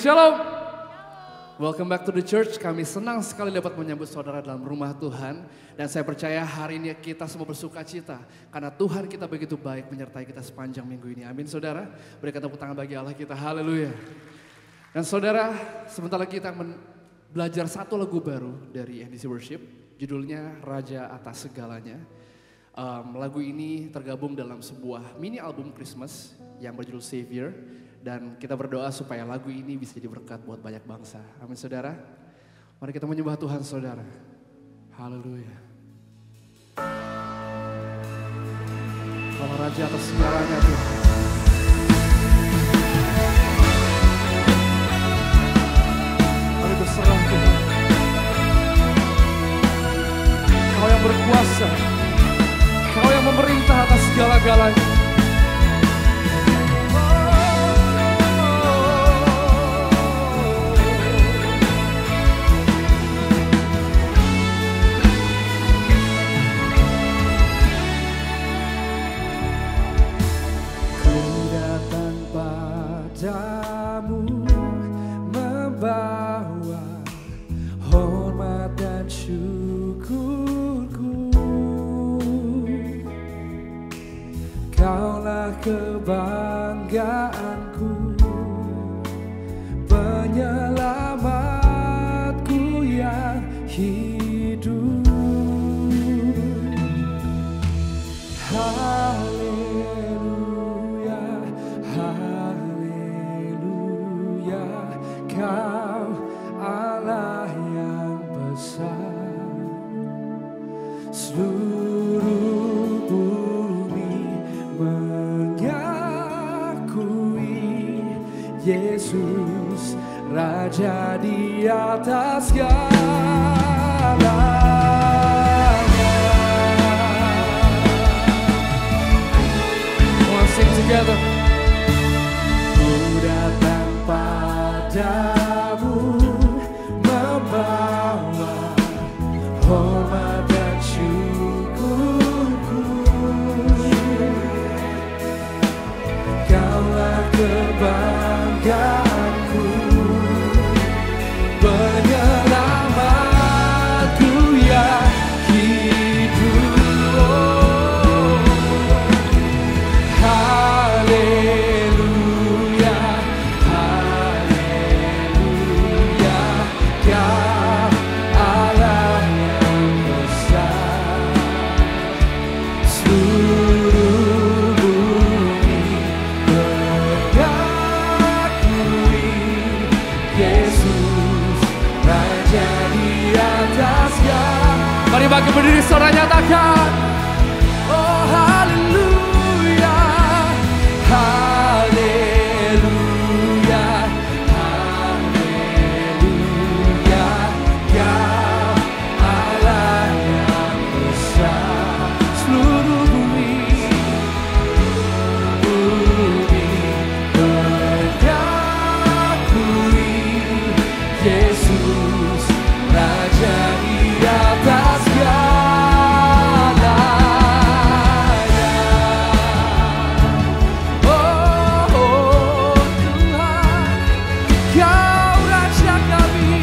Shalom, welcome back to the church. Kami senang sekali dapat menyambut saudara dalam rumah Tuhan. Dan saya percaya hari ini kita semua bersuka cita. Karena Tuhan kita begitu baik menyertai kita sepanjang minggu ini. Amin saudara, berikan tepuk tangan bagi Allah kita, haleluya. Dan saudara, sebentar lagi kita akan belajar satu lagu baru dari NDC Worship. Judulnya Raja Atas Segalanya. Lagu ini tergabung dalam sebuah mini album Christmas yang berjudul Savior. Dan kita berdoa supaya lagu ini bisa jadi berkat buat banyak bangsa. Amin saudara. Mari kita menyembah Tuhan saudara. Haleluya. Kalau Raja atas segalanya Tuhan. Mari berserah Tuhan. Kau yang berkuasa. Kau yang memerintah atas segala-galanya. Kebanggaanku, penyelamatku yang hidup. Haleluya, haleluya, Kau Allah yang besar. Seluruh bumi Yesus Raja di atas segalanya. Let's sing together. Ku datang padamu membawa hormat dan syukurku. Kaulah kebanggaanku, penyelamatku yang hidup. Haleluya, haleluya, Kau Allah yang besar. Seluruh bumi Yesus Raja di atasnya. Mari bagi berdiri saudara nyatakan. Oh haleluya, haleluya, haleluya, Kau Allah yang besar. Seluruh bumi Yesus Raja di atas segalanya. Oh, oh Tuhan, Kau Raja kami.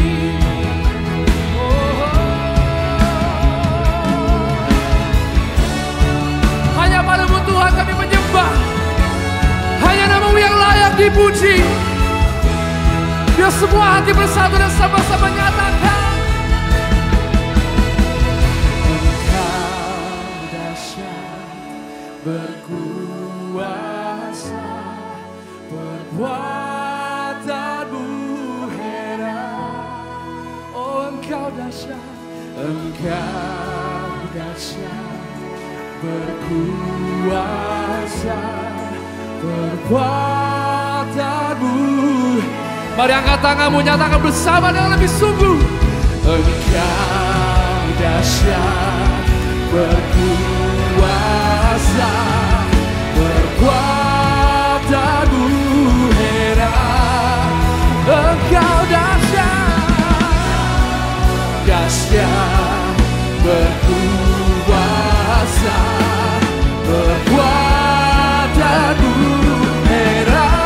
Hanya padamu Tuhan kami menyembah. Hanya nama-Mu yang layak dipuji. Biar semua hati bersatu dan sama-sama nyatakan. Engkau dahsyat, berkuasa, perbuatanmu heran. Oh Engkau dahsyat, berkuasa, perbuatanmu. Mari angkat tanganmu, nyatakan bersama dengan lebih sungguh. Engkau dahsyat, berkuasa, perbuatanmu heran. Engkau dahsyat, berkuasa, perbuatanmu heran.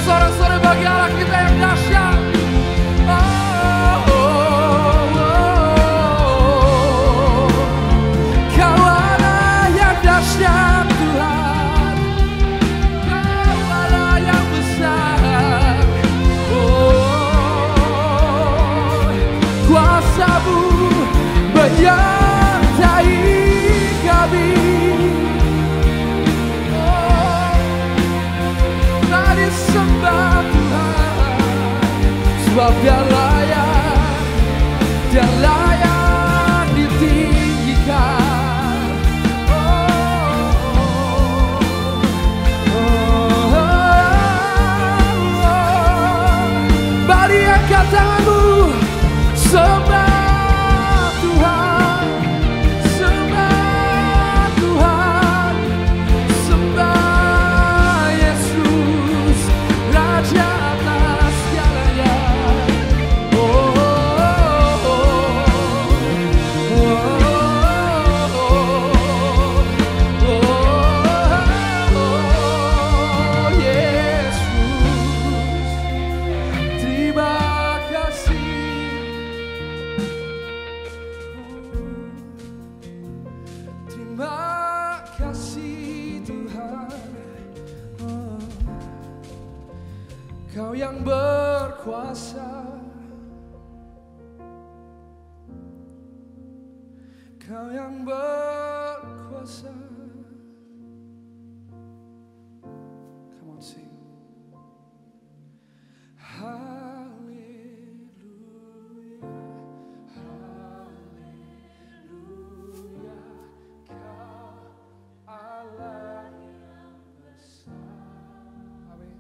sorak-sorai bagi Allah kita yang dahsyat. Kau Allah yang dahsyat Tuhan, Kau Allah yang besar. Kuasa-Mu menyertai kami. Sembah Tuhan, sebab Dia layak ditinggikan. Mari angkat tanganmu, sembah Tuhan, sembah Tuhan, sembah Yesus, Raja atas segalanya. Kau yang berkuasa, Kau yang berkuasa. Come on, sing. Haleluya, haleluya, Kau Allah yang besar. Amin.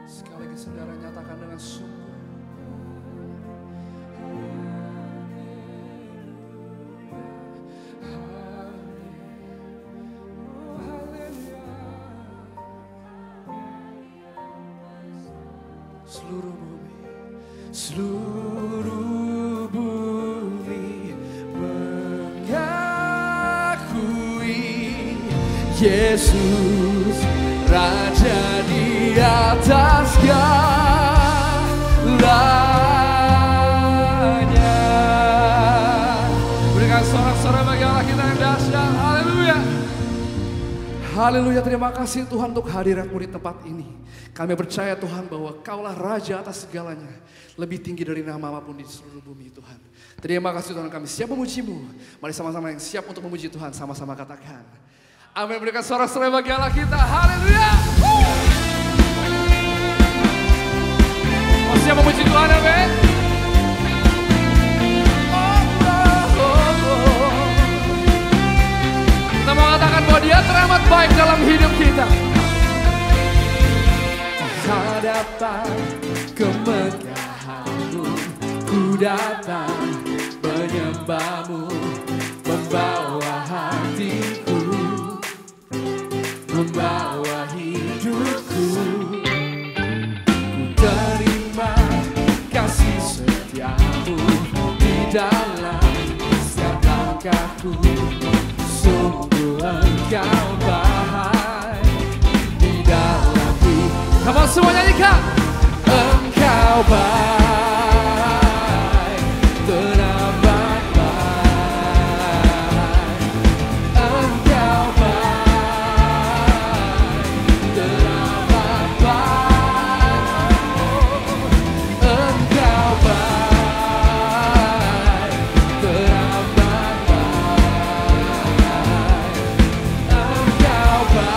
Sekali lagi saudara nyatakan dengan sungguh. Seluruh bumi mengakui Yesus Raja di atas segalanya. Berikan sorak-sorai bagi Allah kita yang dahsyat. Haleluya. Haleluya, terima kasih Tuhan untuk hadirat-Mu di tempat ini. Kami percaya Tuhan bahwa Kaulah Raja atas segalanya. Lebih tinggi dari nama apapun di seluruh bumi Tuhan. Terima kasih Tuhan, kami siap memuji-Mu. Mari sama-sama yang siap untuk memuji Tuhan, sama-sama katakan. Amin, berikan sorak-sorai bagi Allah kita. Haleluya. Siap memuji Tuhan, amin. Kita mau katakan bahwa Dia teramat baik dalam hidup kita. Hadapan kemegahan-Mu, ku datang menyembah-Mu, membawa hatiku, membawa hidupku. Ku terima kasih setia-Mu di dalam setiap langkahku. Sungguh Engkau baik di dalam hidup. Kamu semua nyanyikan. Engkau baik, teramat baik. Engkau baik, teramat baik. Engkau baik, teramat baik. Engkau baik.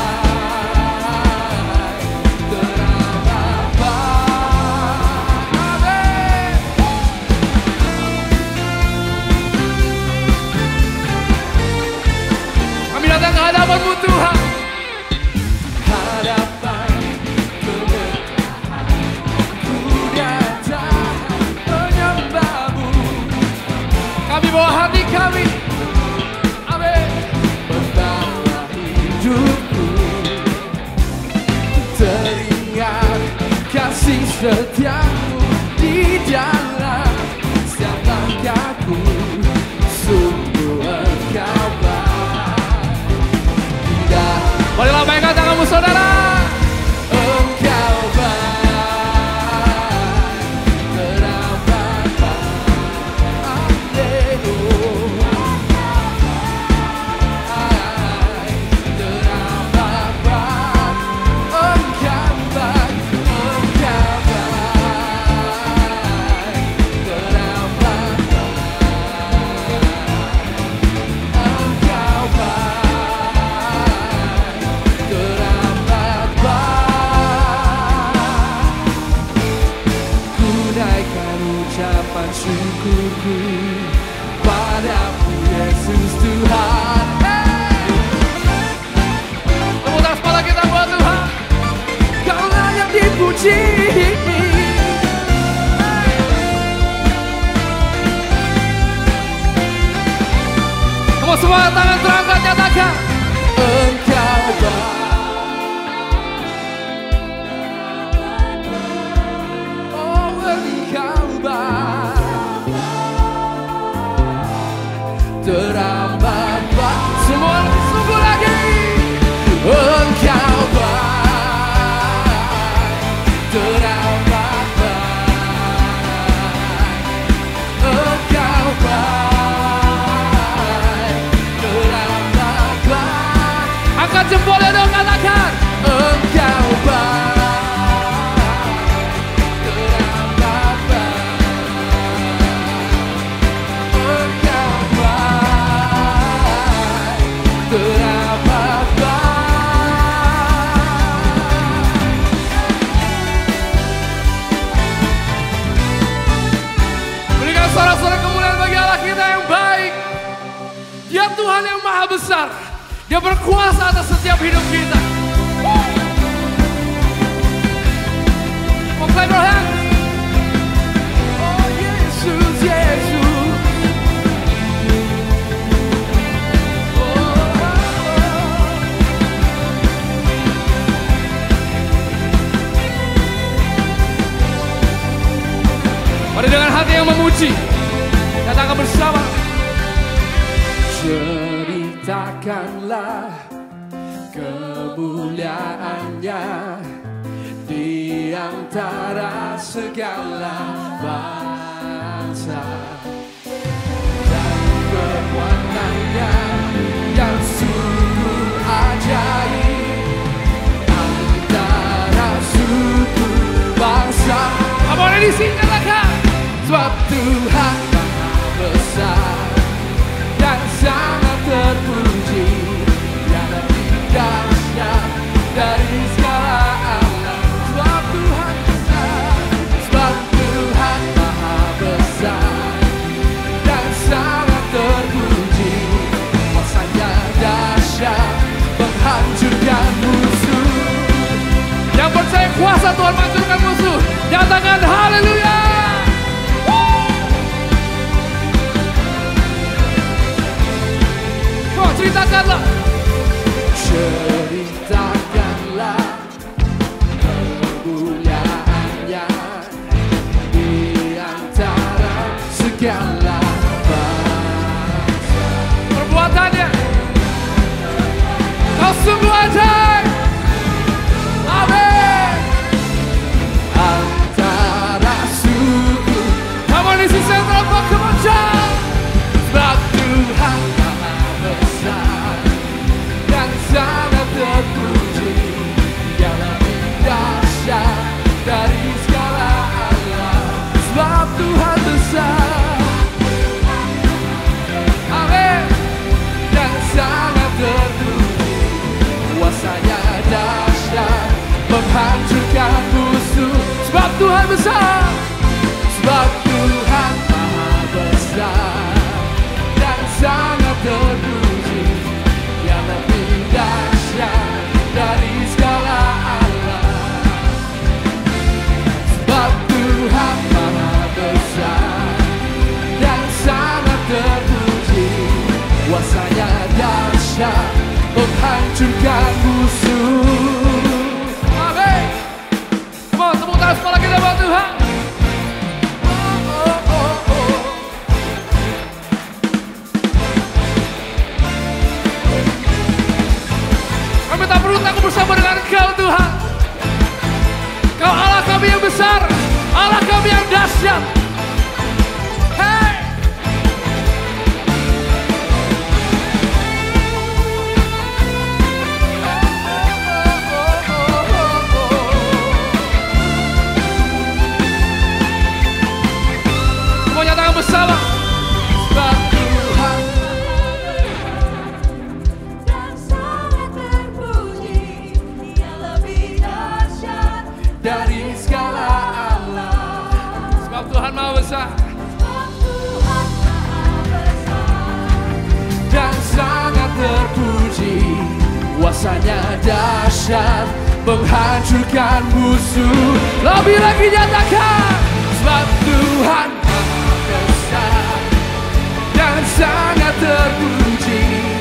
ucapan syukurku padamu Yesus Tuhan. Tepuk tangan kepala kita buat Tuhan. Kau layak dipuji. Kamu semua tangan terangkat nyatakan. Engkau baik. Oh engkau baik. Teramat baik. Semua sungguh lagi. Engkau baik. Teramat baik. Engkau baik. Teramat baik. Angkat jempolnya dong, katakan. Engkau baik, teramat baik. Engkau baik, teramat baik. Berikan sorak-sorai kemuliaan bagi Allah kita yang baik. Dia Tuhan yang maha besar. Dia berkuasa atas setiap hidup kita. Mau clap your hands. Oh Yesus, Yesus. Mari dengan hati yang memuji, katakan bersama. Ceritakanlah kemuliaannya di antara segala bangsa, dan kekuatannya yang sungguh ajaib antara suku bangsa. Apa ada di sini katakan? Sebab Tuhan maha besar dan sangat terpuji, yang lebih dahsyat dari segala alam. Sebab Tuhan besar, sebab Tuhan maha besar dan sangat terpuji, kuasanya dahsyat menghancurkan musuh. Yang percaya kuasa Tuhan menghancurkan musuh, nyatakan haleluya. Ceritakanlah, ceritakanlah kemuliaannya di antara segala bangsa. perbuatannya kau sungguh ajaib. Amin. Antara suku, Come on, this is Central Park, come on, shout. sebab Tuhan maha besar dan sangat terpuji, yang lebih dahsyat dari segala alam. Sebab Tuhan besar, amin, dan sangat terpuji, kuasanya dahsyat menghancurkan musuh. Sebab Tuhan besar, sebab Tuhan maha besar dan sangat terpuji, yang lebih dahsyat dari segala alam. Sebab Tuhan maha besar dan sangat terpuji, kuasanya dahsyat menghancurkan musuh. Amin. Come on, tepuk tangan kepala kita buat Tuhan. Kami tak perlu takut bersama dengan Engkau Tuhan. Kau Allah kami yang besar, Allah kami yang dahsyat. Hey. Semua nyatakan bersama. Sebab Tuhan dan sangat terpuji, yang lebih dahsyat dari segala alam. Sebab Tuhan besar Sebab Tuhan Maha besar dan sangat terpuji. Kuasanya dahsyat menghancurkan musuh. Lebih lagi nyatakan, sebab Tuhan Maha besar dan sangat terpuji.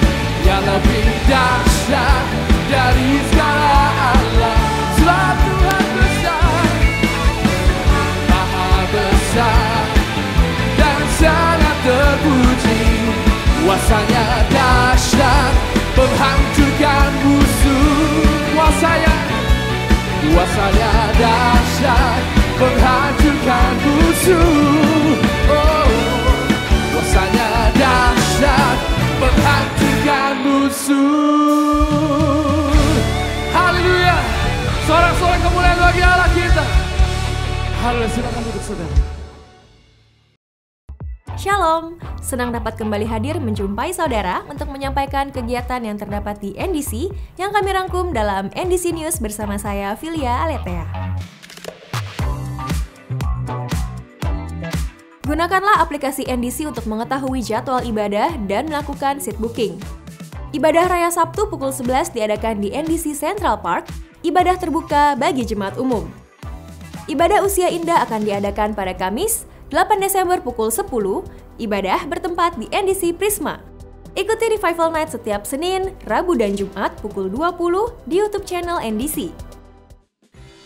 Yang lebih dahsyat dari segala Allah. Sebab Tuhan besar, Maha besar dan sangat terpuji. Kuasanya dahsyat menghancurkan musuh. Kuasanya dahsyat menghancurkan musuh. Oh, kuasanya dahsyat menghancurkan musuh. Haleluya. Sorak-sorak kemuliaan bagi Allah kita. Haleluya, silakan duduk saudara. Shalom, senang dapat kembali hadir menjumpai saudara untuk menyampaikan kegiatan yang terdapat di NDC yang kami rangkum dalam NDC News bersama saya, Filia Aletea. Gunakanlah aplikasi NDC untuk mengetahui jadwal ibadah dan melakukan seat booking. Ibadah Raya Sabtu pukul 11 diadakan di NDC Central Park, ibadah terbuka bagi jemaat umum. Ibadah Usia Indah akan diadakan pada Kamis, 8 Desember pukul 10, ibadah bertempat di NDC Prisma. Ikuti Revival Night setiap Senin, Rabu, dan Jumat pukul 20 di YouTube channel NDC.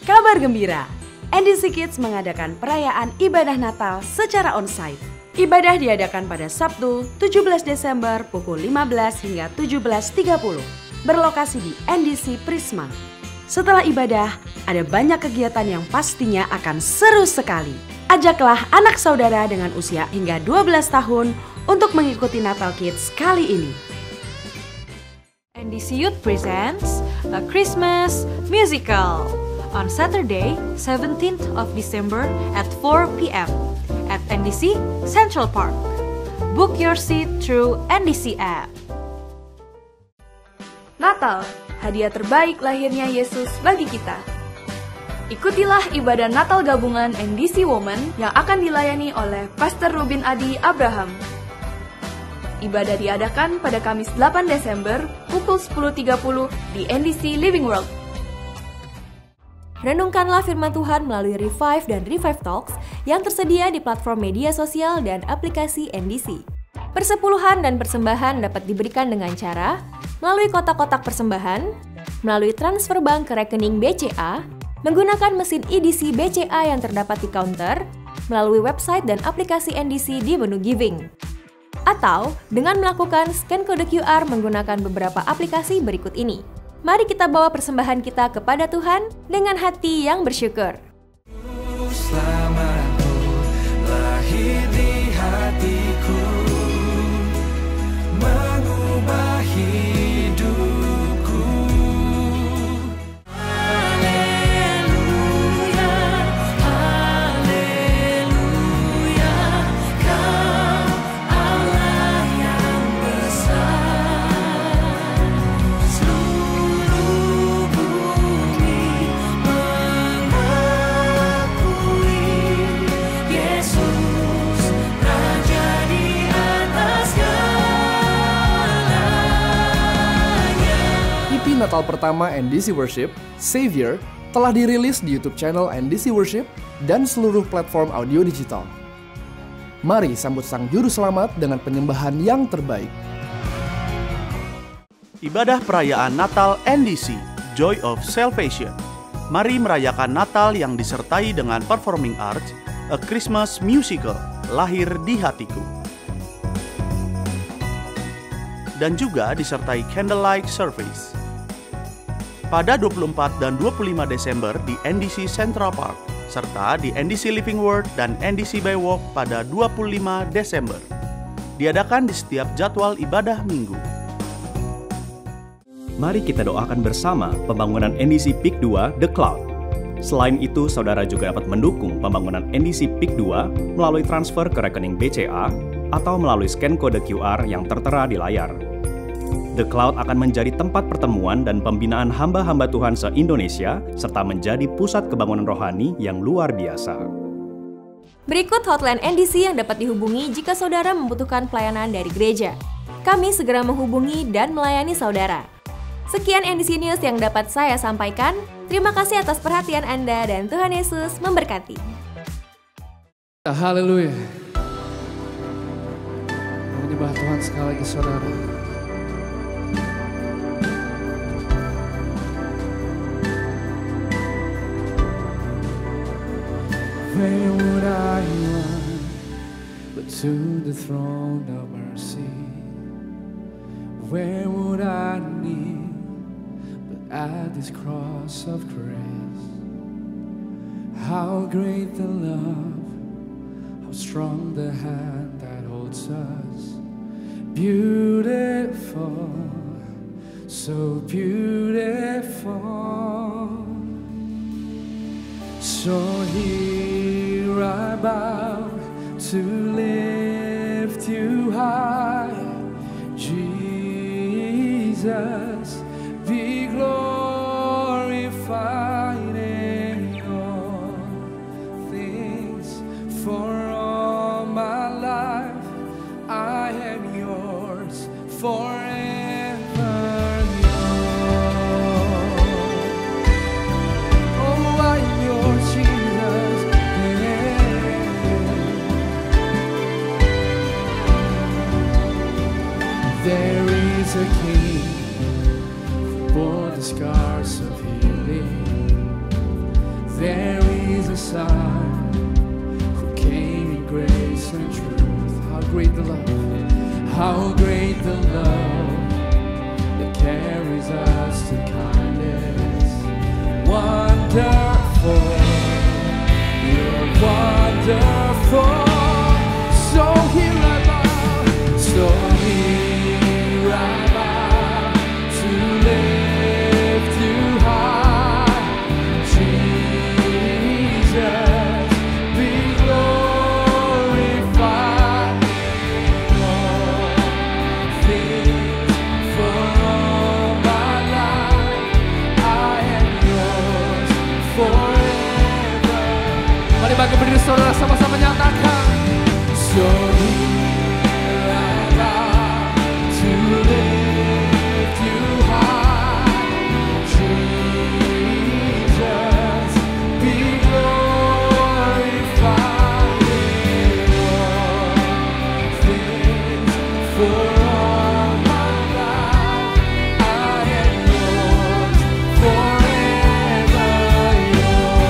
Kabar gembira, NDC Kids mengadakan perayaan ibadah Natal secara onsite. Ibadah diadakan pada Sabtu, 17 Desember pukul 15 hingga 17.30, berlokasi di NDC Prisma. Setelah ibadah, ada banyak kegiatan yang pastinya akan seru sekali. Ajaklah anak saudara dengan usia hingga 12 tahun untuk mengikuti Natal Kids kali ini. NDC Youth presents a Christmas musical on Saturday, 17th of December at 4 p.m. at NDC Central Park. Book your seat through NDC app. Natal, hadiah terbaik lahirnya Yesus bagi kita. Ikutilah ibadah Natal gabungan NDC Women yang akan dilayani oleh Pastor Rubin Adi Abraham. Ibadah diadakan pada Kamis 8 Desember pukul 10.30 di NDC Living World. Renungkanlah firman Tuhan melalui Revive dan Revive Talks yang tersedia di platform media sosial dan aplikasi NDC. Persepuluhan dan persembahan dapat diberikan dengan cara melalui kotak-kotak persembahan, melalui transfer bank ke rekening BCA, menggunakan mesin EDC BCA yang terdapat di counter, melalui website dan aplikasi NDC di menu Giving. Atau dengan melakukan scan kode QR menggunakan beberapa aplikasi berikut ini. Mari kita bawa persembahan kita kepada Tuhan dengan hati yang bersyukur. Selamaku lahir di hatiku, mengubah hidupku. Haleluya, haleluya, Kau Allah yang besar. Seluruh bumi mengakui Yesus Raja di atas segalanya. EP Natal pertama NDC Worship, Savior, telah dirilis di YouTube channel NDC Worship dan seluruh platform audio digital. Mari sambut Sang Juru Selamat dengan penyembahan yang terbaik. Ibadah perayaan Natal NDC, Joy of Salvation. Mari merayakan Natal yang disertai dengan performing arts, a Christmas musical, Lahir di Hatiku. Dan juga disertai candlelight service. Pada 24 dan 25 Desember di NDC Central Park, serta di NDC Living World dan NDC Baywalk pada 25 Desember. Diadakan di setiap jadwal ibadah minggu. Mari kita doakan bersama pembangunan NDC Peak 2 The Cloud. Selain itu, saudara juga dapat mendukung pembangunan NDC Peak 2 melalui transfer ke rekening BCA atau melalui scan kode QR yang tertera di layar. The Cloud akan menjadi tempat pertemuan dan pembinaan hamba-hamba Tuhan se-Indonesia serta menjadi pusat kebangunan rohani yang luar biasa. Berikut hotline NDC yang dapat dihubungi jika saudara membutuhkan pelayanan dari gereja. Kami segera menghubungi dan melayani saudara. Sekian NDC News yang dapat saya sampaikan. Terima kasih atas perhatian Anda dan Tuhan Yesus memberkati. Haleluya. Menyembah Tuhan sekali lagi saudara. Where would I run but to the throne of mercy? Where would I kneel but at this cross of grace? How great the love, how strong the hand that holds us. Beautiful, so beautiful. So here I bow to lift you high, Jesus, be glorified in all things. For all my life I am yours, forever yours. Oh, I'm yours, Jesus. There is a King who bore the scars of healing. There is a Son who came in grace and truth. How great the love, how great the love that carries us to kindness. Wonderful, you're wonderful. So here I bow, so here I bow to lift you high, Jesus, be glorified in all things. For all my life I am yours forever. Mari bagi berdiri saudara sama-sama nyatakan. So here I bow to lift you high, Jesus, be glorified in all things. For all my life I am yours, forever yours.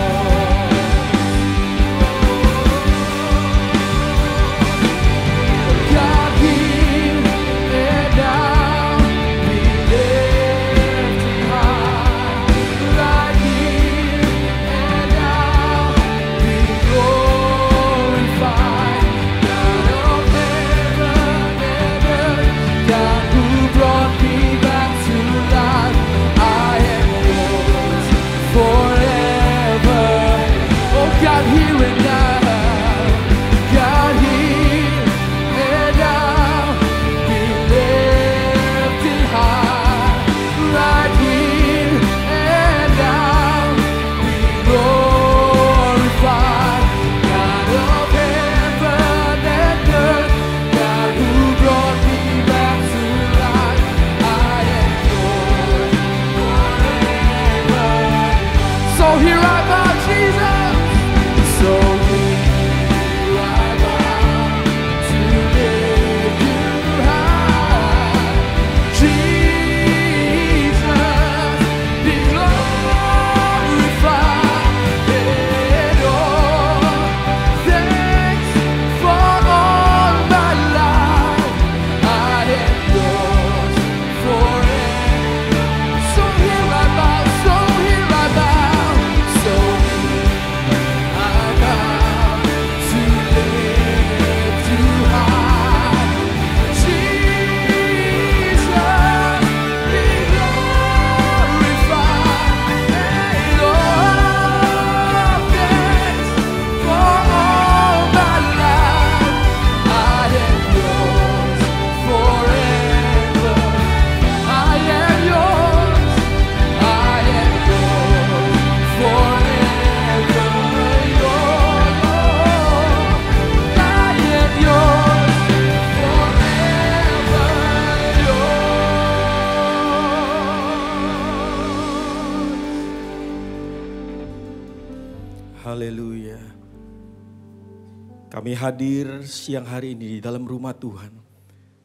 Kami hadir siang hari ini di dalam rumah Tuhan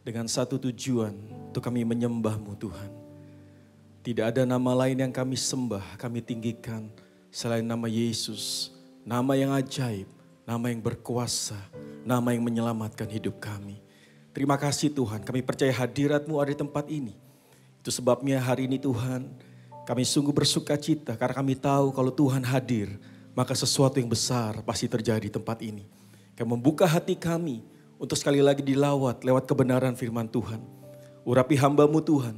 dengan satu tujuan untuk kami menyembah-Mu Tuhan. Tidak ada nama lain yang kami sembah, kami tinggikan selain nama Yesus, nama yang ajaib, nama yang berkuasa, nama yang menyelamatkan hidup kami. Terima kasih Tuhan, kami percaya hadirat-Mu ada di tempat ini. Itu sebabnya hari ini Tuhan, kami sungguh bersuka cita karena kami tahu kalau Tuhan hadir, maka sesuatu yang besar pasti terjadi di tempat ini. Kami membuka hati kami untuk sekali lagi dilawat lewat kebenaran firman Tuhan. Urapi hamba-Mu Tuhan,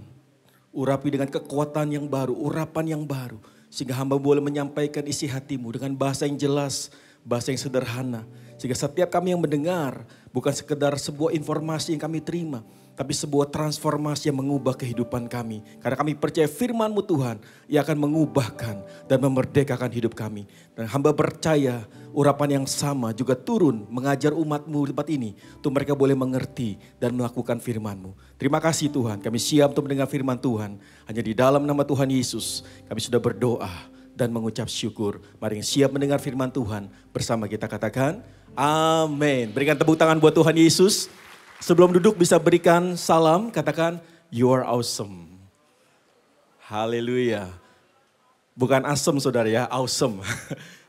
urapi dengan kekuatan yang baru, urapan yang baru. Sehingga hamba boleh menyampaikan isi hati-Mu dengan bahasa yang jelas, bahasa yang sederhana. Sehingga setiap kami yang mendengar bukan sekedar sebuah informasi yang kami terima, tapi sebuah transformasi yang mengubah kehidupan kami. Karena kami percaya firman-Mu Tuhan, Ia akan mengubahkan dan memerdekakan hidup kami. Dan hamba percaya urapan yang sama juga turun mengajar umat-Mu di tempat ini. Untuk mereka boleh mengerti dan melakukan firman-Mu. Terima kasih Tuhan, kami siap untuk mendengar firman Tuhan. Hanya di dalam nama Tuhan Yesus kami sudah berdoa dan mengucap syukur. Mari siap mendengar firman Tuhan bersama kita katakan amin. Berikan tepuk tangan buat Tuhan Yesus. Sebelum duduk bisa berikan salam, katakan you are awesome. Haleluya. Bukan awesome saudara ya, awesome.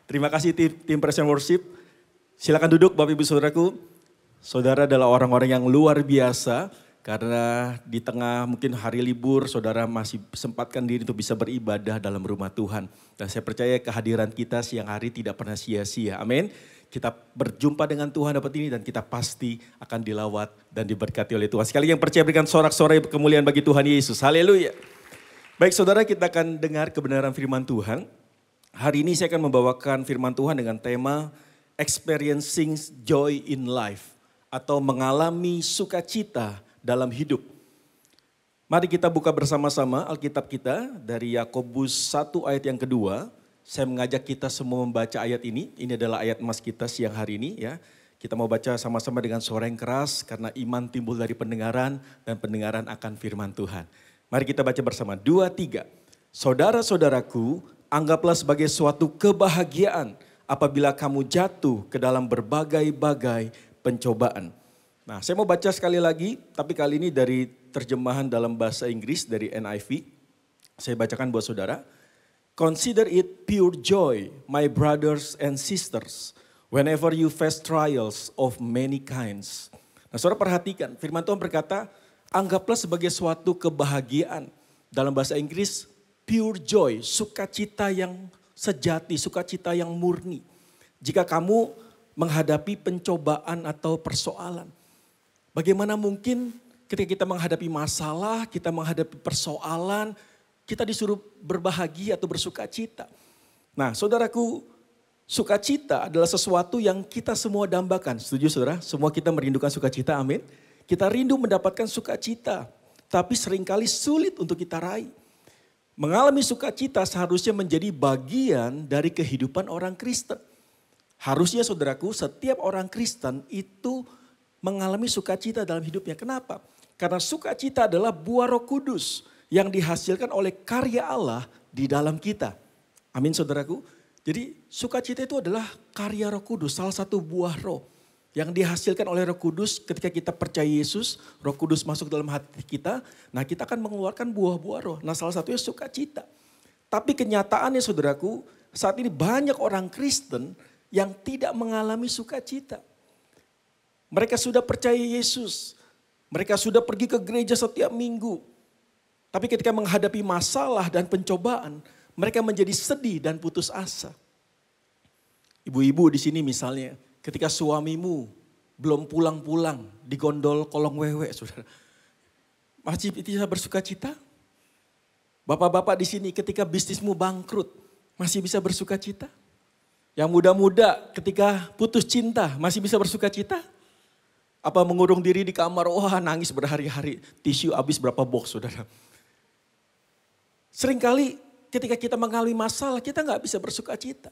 Terima kasih tim Presiden Worship. Silakan duduk Bapak Ibu Saudaraku. Saudara adalah orang-orang yang luar biasa. Karena di tengah mungkin hari libur saudara masih sempatkan diri untuk bisa beribadah dalam rumah Tuhan. Dan saya percaya kehadiran kita siang hari tidak pernah sia-sia. Amin. Kita berjumpa dengan Tuhan dapat ini dan kita pasti akan dilawat dan diberkati oleh Tuhan. Sekali yang percaya berikan sorak-sorai kemuliaan bagi Tuhan Yesus. Haleluya. Baik saudara, kita akan dengar kebenaran firman Tuhan. Hari ini saya akan membawakan firman Tuhan dengan tema Experiencing Joy in Life. Atau mengalami sukacita dalam hidup. Mari kita buka bersama-sama Alkitab kita dari Yakobus 1 ayat yang kedua. Saya mengajak kita semua membaca ayat ini. Ini adalah ayat emas kita siang hari ini ya. Kita mau baca sama-sama dengan suara yang keras karena iman timbul dari pendengaran dan pendengaran akan firman Tuhan. Mari kita baca bersama. 2, 3. Saudara-saudaraku, anggaplah sebagai suatu kebahagiaan apabila kamu jatuh ke dalam berbagai-bagai pencobaan. Nah, saya mau baca sekali lagi, tapi kali ini dari terjemahan dalam bahasa Inggris dari NIV. Saya bacakan buat saudara. Consider it pure joy, my brothers and sisters, whenever you face trials of many kinds. Nah, saudara perhatikan, firman Tuhan berkata, anggaplah sebagai suatu kebahagiaan. Dalam bahasa Inggris, pure joy, sukacita yang sejati, sukacita yang murni. Jika kamu menghadapi pencobaan atau persoalan. Bagaimana mungkin ketika kita menghadapi masalah, kita menghadapi persoalan, kita disuruh berbahagia atau bersukacita. Nah saudaraku, sukacita adalah sesuatu yang kita semua dambakan. Setuju saudara? Semua kita merindukan sukacita, amin. Kita rindu mendapatkan sukacita, tapi seringkali sulit untuk kita raih. Mengalami sukacita seharusnya menjadi bagian dari kehidupan orang Kristen. Harusnya saudaraku, setiap orang Kristen itu mengalami sukacita dalam hidupnya. Kenapa? Karena sukacita adalah buah Roh Kudus yang dihasilkan oleh karya Allah di dalam kita. Amin saudaraku. Jadi sukacita itu adalah karya Roh Kudus, salah satu buah roh yang dihasilkan oleh Roh Kudus ketika kita percaya Yesus, Roh Kudus masuk dalam hati kita, nah kita akan mengeluarkan buah-buah roh. Nah salah satunya sukacita. Tapi kenyataannya saudaraku, saat ini banyak orang Kristen yang tidak mengalami sukacita. Mereka sudah percaya Yesus, mereka sudah pergi ke gereja setiap minggu. Tapi ketika menghadapi masalah dan pencobaan, mereka menjadi sedih dan putus asa. Ibu-ibu di sini misalnya, ketika suamimu belum pulang-pulang di gondol kolong wewe, saudara, masih bisa bersuka cita? Bapak-bapak di sini ketika bisnismu bangkrut, masih bisa bersuka cita? Yang muda-muda ketika putus cinta, masih bisa bersuka cita? Apa mengurung diri di kamar, wah nangis berhari-hari, tisu habis berapa box saudara. Seringkali ketika kita mengalami masalah, kita nggak bisa bersuka cita.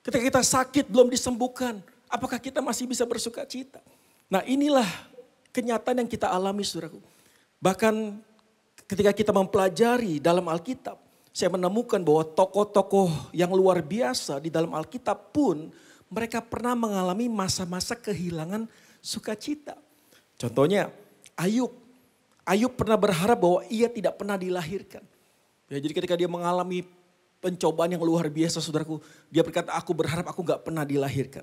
Ketika kita sakit belum disembuhkan, apakah kita masih bisa bersuka cita? Nah inilah kenyataan yang kita alami saudaraku. Bahkan ketika kita mempelajari dalam Alkitab, saya menemukan bahwa tokoh-tokoh yang luar biasa di dalam Alkitab pun mereka pernah mengalami masa-masa kehilangan sukacita. Contohnya Ayub. Ayub pernah berharap bahwa ia tidak pernah dilahirkan. Ya, jadi ketika dia mengalami pencobaan yang luar biasa saudaraku, dia berkata aku berharap aku gak pernah dilahirkan.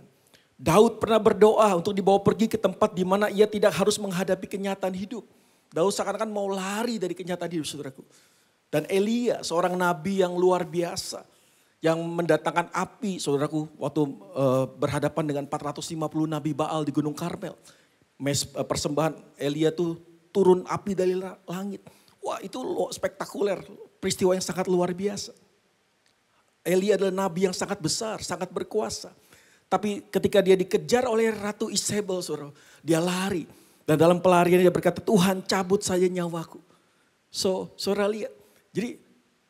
Daud pernah berdoa untuk dibawa pergi ke tempat di mana ia tidak harus menghadapi kenyataan hidup. Daud seakan-akan mau lari dari kenyataan hidup saudaraku. Dan Elia seorang nabi yang luar biasa. Yang mendatangkan api saudaraku waktu berhadapan dengan 450 nabi Baal di Gunung Karmel. Persembahan Elia tuh turun api dari langit. Wah itu spektakuler, peristiwa yang sangat luar biasa. Elia adalah nabi yang sangat besar, sangat berkuasa. Tapi ketika dia dikejar oleh Ratu Isabel, saudara, dia lari. Dan dalam pelarian dia berkata, Tuhan cabut saja nyawaku. So, saudara lihat. Jadi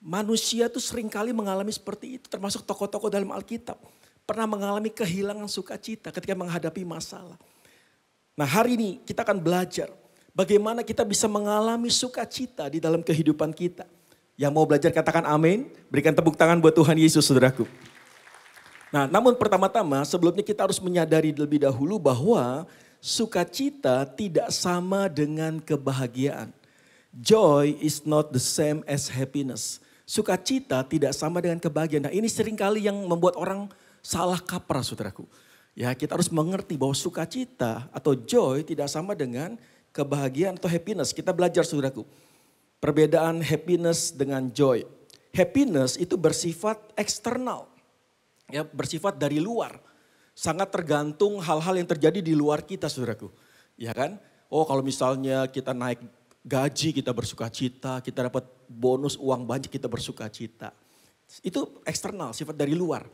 manusia tuh seringkali mengalami seperti itu. Termasuk tokoh-tokoh dalam Alkitab. Pernah mengalami kehilangan sukacita ketika menghadapi masalah. Nah hari ini kita akan belajar bagaimana kita bisa mengalami sukacita di dalam kehidupan kita. Yang mau belajar katakan amin. Berikan tepuk tangan buat Tuhan Yesus saudaraku. Nah namun pertama-tama sebelumnya kita harus menyadari lebih dahulu bahwa sukacita tidak sama dengan kebahagiaan. Joy is not the same as happiness. Sukacita tidak sama dengan kebahagiaan. Nah ini seringkali yang membuat orang salah kaprah saudaraku. Ya kita harus mengerti bahwa sukacita atau joy tidak sama dengan kebahagiaan atau happiness. Kita belajar saudaraku. Perbedaan happiness dengan joy. Happiness itu bersifat eksternal. Ya bersifat dari luar. Sangat tergantung hal-hal yang terjadi di luar kita saudaraku. Ya kan? Oh kalau misalnya kita naik gaji kita bersuka cita, kita dapat bonus uang banyak kita bersuka cita. Itu eksternal, sifat dari luar.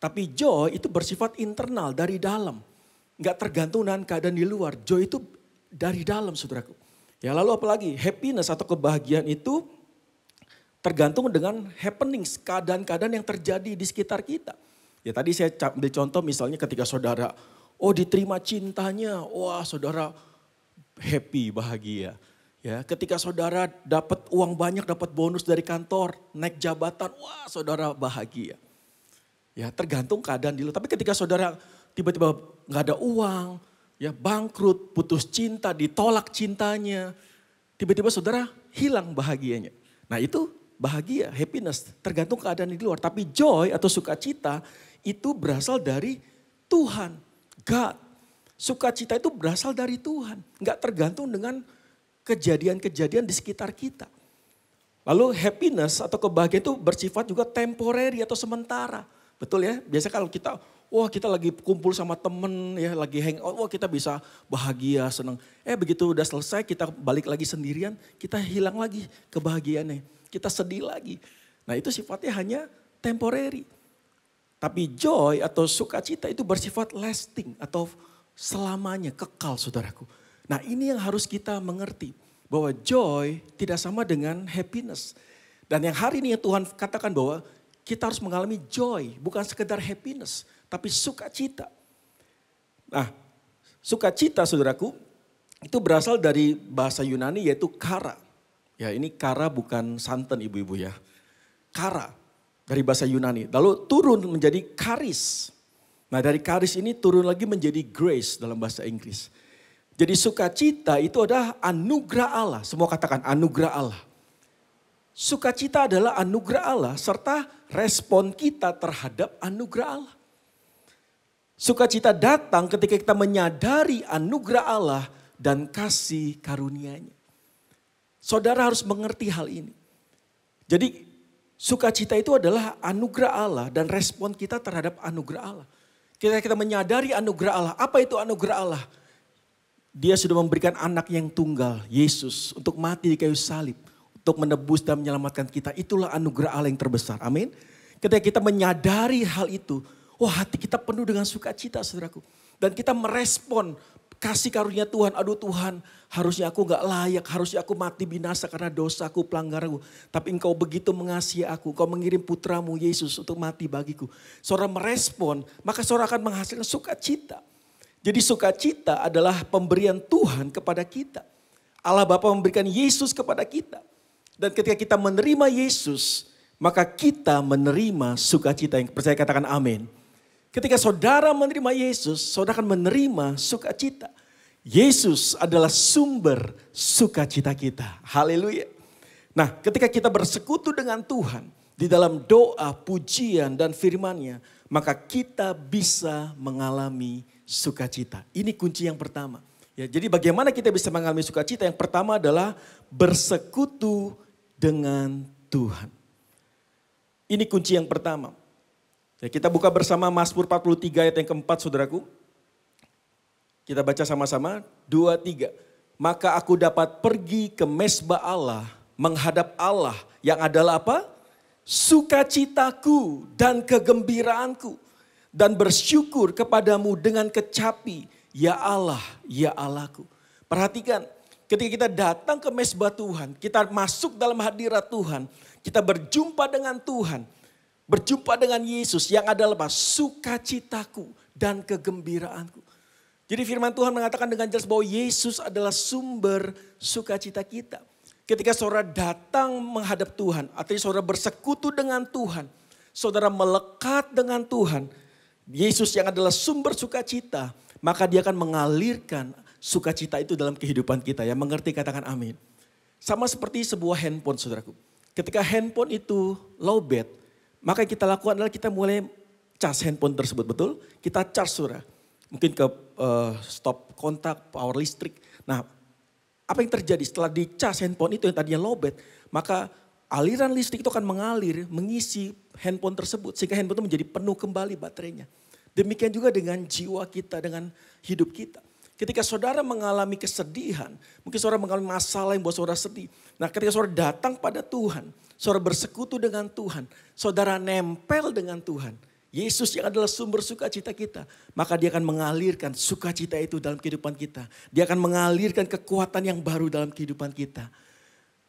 Tapi joy itu bersifat internal, dari dalam. Enggak tergantung dengan keadaan di luar. Joy itu dari dalam saudaraku. Ya lalu apalagi happiness atau kebahagiaan itu tergantung dengan happenings, keadaan-keadaan yang terjadi di sekitar kita. Ya tadi saya ambil contoh misalnya ketika saudara, diterima cintanya, wah saudara happy, bahagia. Ya, ketika saudara dapat uang banyak, dapat bonus dari kantor, naik jabatan, wah saudara bahagia. Ya, tergantung keadaan di luar. Tapi ketika saudara tiba-tiba nggak ada uang, ya bangkrut, putus cinta, ditolak cintanya, tiba-tiba saudara hilang bahagianya. Nah, itu bahagia, happiness, tergantung keadaan di luar. Tapi joy atau sukacita itu berasal dari Tuhan, God. Sukacita itu berasal dari Tuhan. Enggak tergantung dengan kejadian-kejadian di sekitar kita. Lalu happiness atau kebahagiaan itu bersifat juga temporary atau sementara. Betul ya? Biasa kalau kita lagi kumpul sama temen ya, lagi hangout, kita bisa bahagia, senang. Begitu udah selesai kita balik lagi sendirian, kita hilang lagi kebahagiaannya. Kita sedih lagi. Nah itu sifatnya hanya temporary. Tapi joy atau sukacita itu bersifat lasting atau selamanya, kekal saudaraku. Nah ini yang harus kita mengerti. Bahwa joy tidak sama dengan happiness. Dan yang hari ini yang Tuhan katakan bahwa kita harus mengalami joy. Bukan sekedar happiness, tapi sukacita. Nah sukacita saudaraku itu berasal dari bahasa Yunani yaitu kara. Ya ini kara bukan santan ibu-ibu ya. Kara dari bahasa Yunani. Lalu turun menjadi karis. Nah dari karis ini turun lagi menjadi grace dalam bahasa Inggris. Jadi sukacita itu adalah anugerah Allah. Semua katakan anugerah Allah. Sukacita adalah anugerah Allah serta respon kita terhadap anugerah Allah. Sukacita datang ketika kita menyadari anugerah Allah dan kasih karunia-Nya. Saudara harus mengerti hal ini. Jadi sukacita itu adalah anugerah Allah dan respon kita terhadap anugerah Allah. Kita menyadari anugerah Allah. Apa itu anugerah Allah? Dia sudah memberikan anak yang tunggal, Yesus, untuk mati di kayu salib. Untuk menebus dan menyelamatkan kita. Itulah anugerah Allah yang terbesar. Amin. Ketika kita menyadari hal itu, hati kita penuh dengan sukacita saudaraku. Dan kita merespon kasih karunia Tuhan. Aduh Tuhan, harusnya aku gak layak, harusnya aku mati binasa karena dosaku, pelanggaranku. Tapi Engkau begitu mengasihi aku, Engkau mengirim putramu Yesus untuk mati bagiku. Saudara merespon, maka saudara akan menghasilkan sukacita. Jadi sukacita adalah pemberian Tuhan kepada kita. Allah Bapa memberikan Yesus kepada kita. Dan ketika kita menerima Yesus, maka kita menerima sukacita. Yang percaya katakan amin. Ketika saudara menerima Yesus, saudara akan menerima sukacita. Yesus adalah sumber sukacita kita. Haleluya. Nah, ketika kita bersekutu dengan Tuhan di dalam doa, pujian, dan firman-Nya, maka kita bisa mengalami sukacita. Ini kunci yang pertama. Ya, jadi bagaimana kita bisa mengalami sukacita? Yang pertama adalah bersekutu dengan Tuhan. Ini kunci yang pertama. Ya, kita buka bersama Mazmur 43 ayat yang keempat, saudaraku. Kita baca sama-sama, 2, 3. Maka aku dapat pergi ke mezbah Allah, menghadap Allah yang adalah apa? Sukacitaku dan kegembiraanku. Dan bersyukur kepadamu dengan kecapi, ya Allah, ya Allahku. Perhatikan, ketika kita datang ke mezbah Tuhan, kita masuk dalam hadirat Tuhan, kita berjumpa dengan Tuhan, berjumpa dengan Yesus yang adalah apa? Sukacitaku dan kegembiraanku. Jadi firman Tuhan mengatakan dengan jelas bahwa Yesus adalah sumber sukacita kita. Ketika saudara datang menghadap Tuhan, artinya saudara bersekutu dengan Tuhan, saudara melekat dengan Tuhan, Yesus yang adalah sumber sukacita, maka dia akan mengalirkan sukacita itu dalam kehidupan kita. Yang mengerti katakan amin. Sama seperti sebuah handphone, saudaraku. Ketika handphone itu lowbat, maka yang kita lakukan adalah kita mulai charge handphone tersebut, betul? Kita charge, saudara. Mungkin ke stop kontak, power listrik. Nah, apa yang terjadi setelah dicas handphone itu yang tadinya lowbat, maka aliran listrik itu akan mengalir, mengisi handphone tersebut. Sehingga handphone itu menjadi penuh kembali baterainya. Demikian juga dengan jiwa kita, dengan hidup kita. Ketika saudara mengalami kesedihan, mungkin saudara mengalami masalah yang buat saudara sedih. Nah, ketika saudara datang pada Tuhan, saudara bersekutu dengan Tuhan, saudara nempel dengan Tuhan, Yesus yang adalah sumber sukacita kita, maka dia akan mengalirkan sukacita itu dalam kehidupan kita. Dia akan mengalirkan kekuatan yang baru dalam kehidupan kita.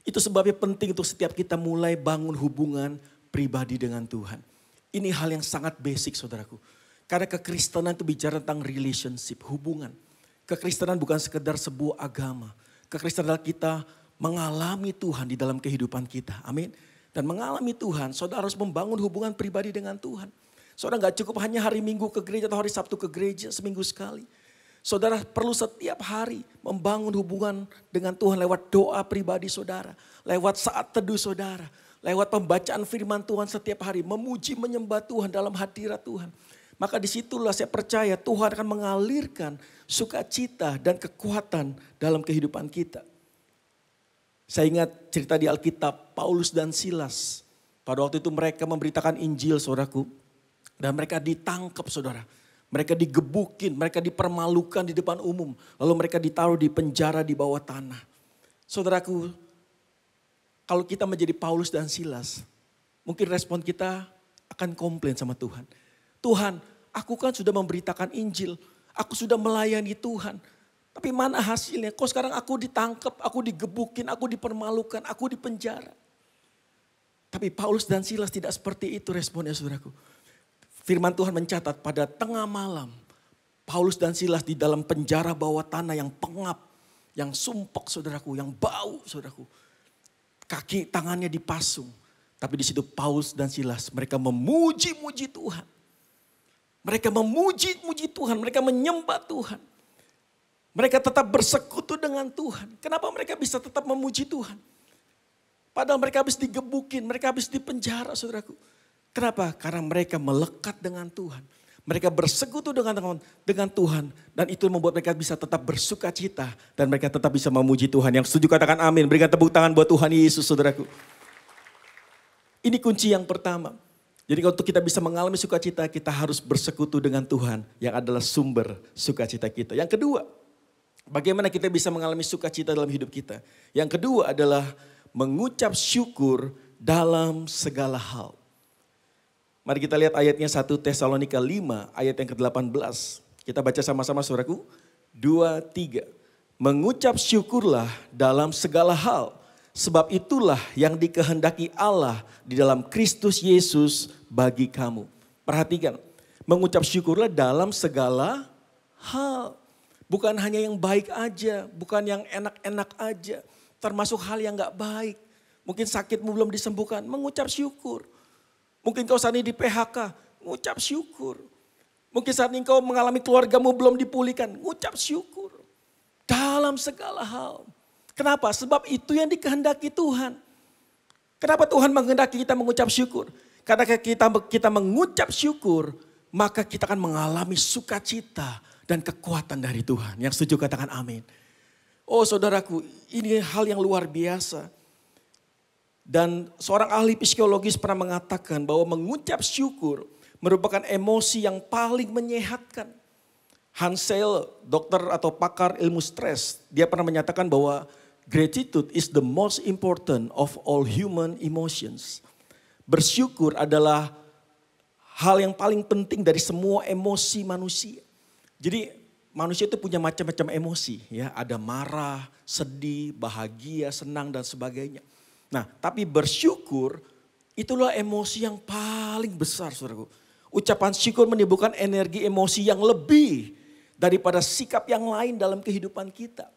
Itu sebabnya penting untuk setiap kita mulai bangun hubungan pribadi dengan Tuhan. Ini hal yang sangat basic, saudaraku. Karena kekristenan itu bicara tentang relationship, hubungan. Kekristenan bukan sekedar sebuah agama. Kekristenan adalah kita mengalami Tuhan di dalam kehidupan kita. Amin. Dan mengalami Tuhan, saudara harus membangun hubungan pribadi dengan Tuhan. Saudara gak cukup hanya hari Minggu ke gereja atau hari Sabtu ke gereja seminggu sekali. Saudara perlu setiap hari membangun hubungan dengan Tuhan lewat doa pribadi saudara. Lewat saat teduh saudara. Lewat pembacaan firman Tuhan setiap hari. Memuji menyembah Tuhan dalam hadirat Tuhan. Maka disitulah saya percaya Tuhan akan mengalirkan sukacita dan kekuatan dalam kehidupan kita. Saya ingat cerita di Alkitab Paulus dan Silas. Pada waktu itu mereka memberitakan Injil, saudaraku. Dan mereka ditangkap, saudara. Mereka digebukin, mereka dipermalukan di depan umum. Lalu mereka ditaruh di penjara di bawah tanah. Saudaraku, kalau kita menjadi Paulus dan Silas, mungkin respon kita akan komplain sama Tuhan. Tuhan, aku kan sudah memberitakan Injil. Aku sudah melayani Tuhan. Tapi mana hasilnya? Kok sekarang aku ditangkap, aku digebukin, aku dipermalukan, aku dipenjara. Tapi Paulus dan Silas tidak seperti itu responnya, saudaraku. Firman Tuhan mencatat pada tengah malam, Paulus dan Silas di dalam penjara bawah tanah yang pengap, yang sumpek saudaraku, yang bau saudaraku. Kaki tangannya dipasung. Tapi di situ Paulus dan Silas mereka memuji-muji Tuhan. Mereka memuji-muji Tuhan, mereka menyembah Tuhan. Mereka tetap bersekutu dengan Tuhan. Kenapa mereka bisa tetap memuji Tuhan? Padahal mereka habis digebukin, mereka habis dipenjara saudaraku. Kenapa? Karena mereka melekat dengan Tuhan. Mereka bersekutu dengan Tuhan. Dan itu membuat mereka bisa tetap bersuka cita. Dan mereka tetap bisa memuji Tuhan. Yang setuju katakan amin. Berikan tepuk tangan buat Tuhan Yesus, saudaraku. Ini kunci yang pertama. Jadi kalau kita bisa mengalami sukacita, kita harus bersekutu dengan Tuhan. Yang adalah sumber sukacita kita. Yang kedua, bagaimana kita bisa mengalami sukacita dalam hidup kita. Yang kedua adalah mengucap syukur dalam segala hal. Mari kita lihat ayatnya 1 Tesalonika 5 ayat yang ke-18. Kita baca sama-sama saudaraku. 2, 3. Mengucap syukurlah dalam segala hal. Sebab itulah yang dikehendaki Allah di dalam Kristus Yesus bagi kamu. Perhatikan. Mengucap syukurlah dalam segala hal. Bukan hanya yang baik aja. Bukan yang enak-enak aja. Termasuk hal yang gak baik. Mungkin sakitmu belum disembuhkan. Mengucap syukur. Mungkin kau saat ini di PHK, mengucap syukur. Mungkin saat engkau mengalami keluargamu belum dipulihkan, ngucap syukur. Dalam segala hal. Kenapa? Sebab itu yang dikehendaki Tuhan. Kenapa Tuhan menghendaki kita mengucap syukur? Karena kita mengucap syukur, maka kita akan mengalami sukacita dan kekuatan dari Tuhan. Yang setuju katakan amin. Oh saudaraku, ini hal yang luar biasa. Dan seorang ahli psikologis pernah mengatakan bahwa mengucap syukur merupakan emosi yang paling menyehatkan. Hansel, dokter atau pakar ilmu stres, dia pernah menyatakan bahwa gratitude is the most important of all human emotions. Bersyukur adalah hal yang paling penting dari semua emosi manusia. Jadi manusia itu punya macam-macam emosi, ya, ada marah, sedih, bahagia, senang dan sebagainya. Nah, tapi bersyukur itulah emosi yang paling besar, saudaraku. Ucapan syukur menimbulkan energi emosi yang lebih daripada sikap yang lain dalam kehidupan kita.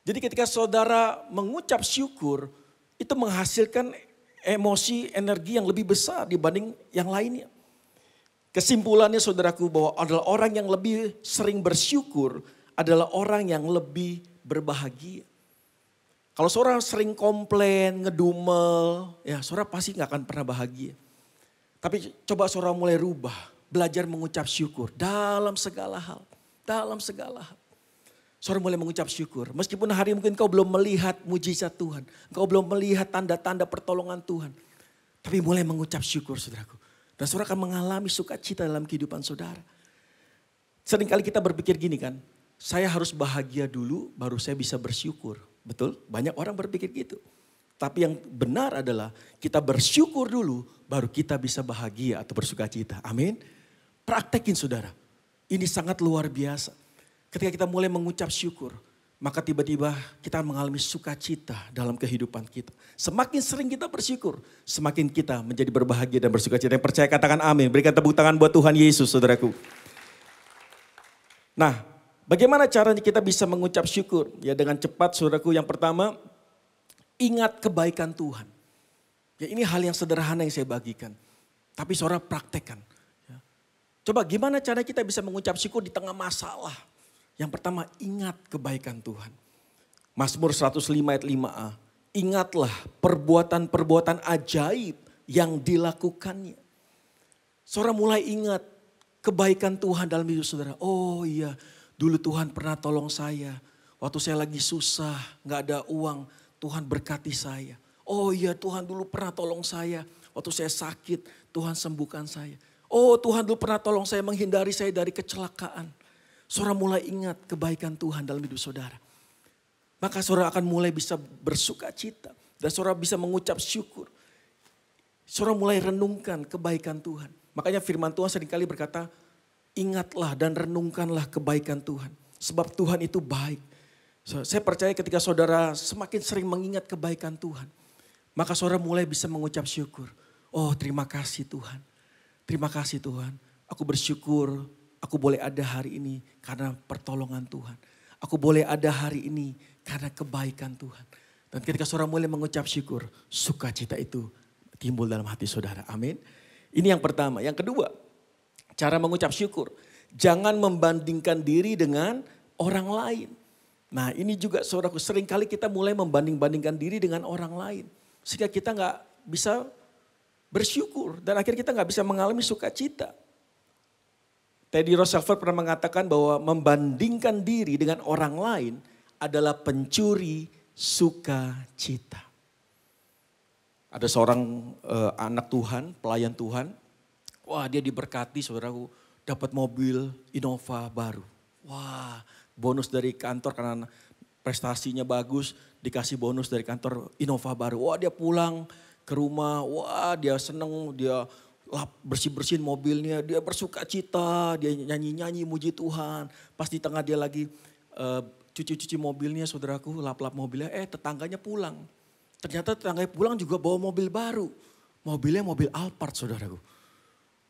Jadi ketika saudara mengucap syukur, itu menghasilkan emosi, energi yang lebih besar dibanding yang lainnya. Kesimpulannya saudaraku bahwa adalah orang yang lebih sering bersyukur adalah orang yang lebih berbahagia. Kalau saudara sering komplain, ngedumel, ya saudara pasti gak akan pernah bahagia. Tapi coba saudara mulai rubah, belajar mengucap syukur dalam segala hal. Dalam segala hal. Saudara mulai mengucap syukur. Meskipun hari mungkin kau belum melihat mujizat Tuhan. Kau belum melihat tanda-tanda pertolongan Tuhan. Tapi mulai mengucap syukur saudaraku. Dan saudara akan mengalami sukacita dalam kehidupan saudara. Seringkali kita berpikir gini kan. Saya harus bahagia dulu baru saya bisa bersyukur. Betul? Banyak orang berpikir gitu. Tapi yang benar adalah kita bersyukur dulu baru kita bisa bahagia atau bersukacita. Amin. Praktekin saudara. Ini sangat luar biasa. Ketika kita mulai mengucap syukur, maka tiba-tiba kita mengalami sukacita dalam kehidupan kita. Semakin sering kita bersyukur, semakin kita menjadi berbahagia dan bersukacita. Yang percaya katakan amin. Berikan tepuk tangan buat Tuhan Yesus saudaraku. Nah, bagaimana caranya kita bisa mengucap syukur? Ya dengan cepat saudaraku. Yang pertama, ingat kebaikan Tuhan. Ya ini hal yang sederhana yang saya bagikan. Tapi saudara praktekkan. Ya. Coba gimana cara kita bisa mengucap syukur di tengah masalah? Yang pertama ingat kebaikan Tuhan. Mazmur 105 ayat 5a. Ingatlah perbuatan-perbuatan ajaib yang dilakukannya. Saudara mulai ingat kebaikan Tuhan dalam hidup saudara. Oh iya dulu Tuhan pernah tolong saya. Waktu saya lagi susah gak ada uang. Tuhan berkati saya. Oh iya Tuhan dulu pernah tolong saya. Waktu saya sakit Tuhan sembuhkan saya. Oh Tuhan dulu pernah tolong saya menghindari saya dari kecelakaan. Saudara mulai ingat kebaikan Tuhan dalam hidup saudara. Maka saudara akan mulai bisa bersuka cita. Dan saudara bisa mengucap syukur. Saudara mulai renungkan kebaikan Tuhan. Makanya firman Tuhan seringkali berkata, ingatlah dan renungkanlah kebaikan Tuhan. Sebab Tuhan itu baik. Saya percaya ketika saudara semakin sering mengingat kebaikan Tuhan. Maka saudara mulai bisa mengucap syukur. Oh terima kasih Tuhan. Terima kasih Tuhan. Aku bersyukur aku boleh ada hari ini karena pertolongan Tuhan. Aku boleh ada hari ini karena kebaikan Tuhan. Dan ketika saudara mulai mengucap syukur, sukacita itu timbul dalam hati saudara. Amin. Ini yang pertama. Yang kedua, cara mengucap syukur. Jangan membandingkan diri dengan orang lain. Nah ini juga saudaraku, seringkali kita mulai membanding-bandingkan diri dengan orang lain. Sehingga kita gak bisa bersyukur dan akhirnya kita gak bisa mengalami sukacita. Teddy Roosevelt pernah mengatakan bahwa membandingkan diri dengan orang lain adalah pencuri sukacita. Ada seorang anak Tuhan, pelayan Tuhan. Wah dia diberkati saudaraku, dapat mobil Innova baru. Wah bonus dari kantor karena prestasinya bagus, dikasih bonus dari kantor Innova baru. Wah dia pulang ke rumah, wah dia seneng, dia bersih-bersihin mobilnya, dia bersuka cita, dia nyanyi-nyanyi muji Tuhan. Pas di tengah dia lagi cuci-cuci mobilnya saudaraku, lap-lap mobilnya, tetangganya pulang. Ternyata tetangganya pulang juga bawa mobil baru. Mobilnya mobil Alphard saudaraku.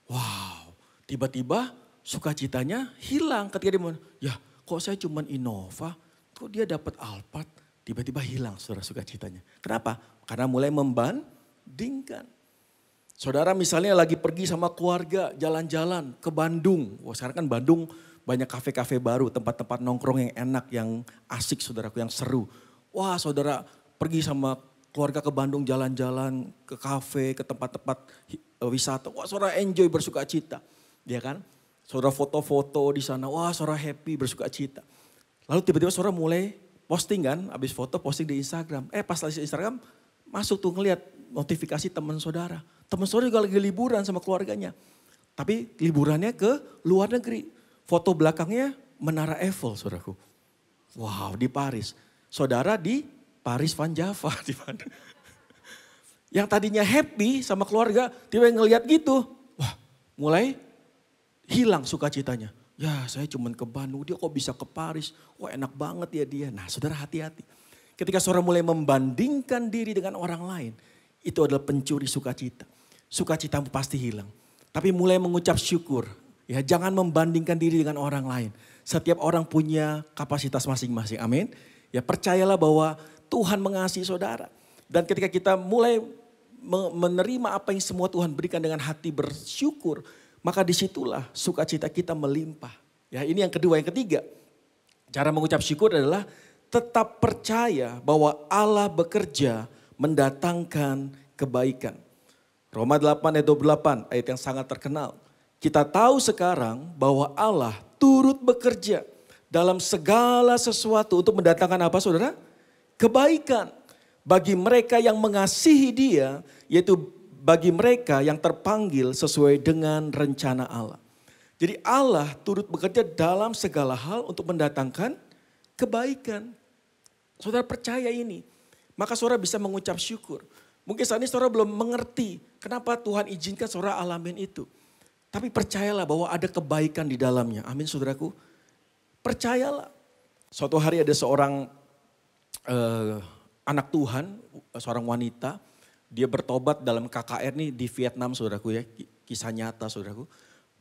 Wow, tiba-tiba sukacitanya hilang ketika dia ya kok saya cuman Innova, kok dia dapat Alphard, tiba-tiba hilang saudara sukacitanya. Kenapa? Karena mulai membandingkan. Saudara misalnya lagi pergi sama keluarga jalan-jalan ke Bandung. Wah sekarang kan Bandung banyak kafe-kafe baru, tempat-tempat nongkrong yang enak, yang asik saudaraku, yang seru. Wah saudara pergi sama keluarga ke Bandung jalan-jalan, ke kafe, ke tempat-tempat wisata. Wah saudara enjoy, bersuka cita. Ya kan? Saudara foto-foto di sana, wah saudara happy, bersuka cita. Lalu tiba-tiba saudara mulai posting kan, habis foto posting di Instagram. Pas lagi Instagram masuk tuh ngeliat notifikasi teman saudara. Teman saudara juga lagi liburan sama keluarganya. Tapi liburannya ke luar negeri. Foto belakangnya Menara Eiffel saudaraku. Wow di Paris. Saudara di Paris Van Java. Di mana? Yang tadinya happy sama keluarga, tiba-tiba ngeliat gitu. Wah mulai hilang sukacitanya. Ya saya cuman ke Bandung, dia kok bisa ke Paris. Wah enak banget ya dia. Nah saudara hati-hati. Ketika saudara mulai membandingkan diri dengan orang lain, itu adalah pencuri sukacita. Sukacitamu pasti hilang. Tapi mulai mengucap syukur. Ya, jangan membandingkan diri dengan orang lain. Setiap orang punya kapasitas masing-masing. Amin. Ya percayalah bahwa Tuhan mengasihi saudara. Dan ketika kita mulai menerima apa yang semua Tuhan berikan dengan hati bersyukur, maka disitulah sukacita kita melimpah. Ya ini yang kedua. Yang ketiga, cara mengucap syukur adalah tetap percaya bahwa Allah bekerja mendatangkan kebaikan. Roma 8 ayat 28, ayat yang sangat terkenal. Kita tahu sekarang bahwa Allah turut bekerja dalam segala sesuatu untuk mendatangkan apa saudara? Kebaikan. Bagi mereka yang mengasihi Dia, yaitu bagi mereka yang terpanggil sesuai dengan rencana Allah. Jadi Allah turut bekerja dalam segala hal untuk mendatangkan kebaikan. Saudara percaya ini, maka saudara bisa mengucap syukur. Mungkin saat ini saudara belum mengerti kenapa Tuhan izinkan saudara alamin itu. Tapi percayalah bahwa ada kebaikan di dalamnya. Amin saudaraku. Percayalah. Suatu hari ada seorang anak Tuhan, seorang wanita. Dia bertobat dalam KKR nih di Vietnam saudaraku ya. Kisah nyata saudaraku.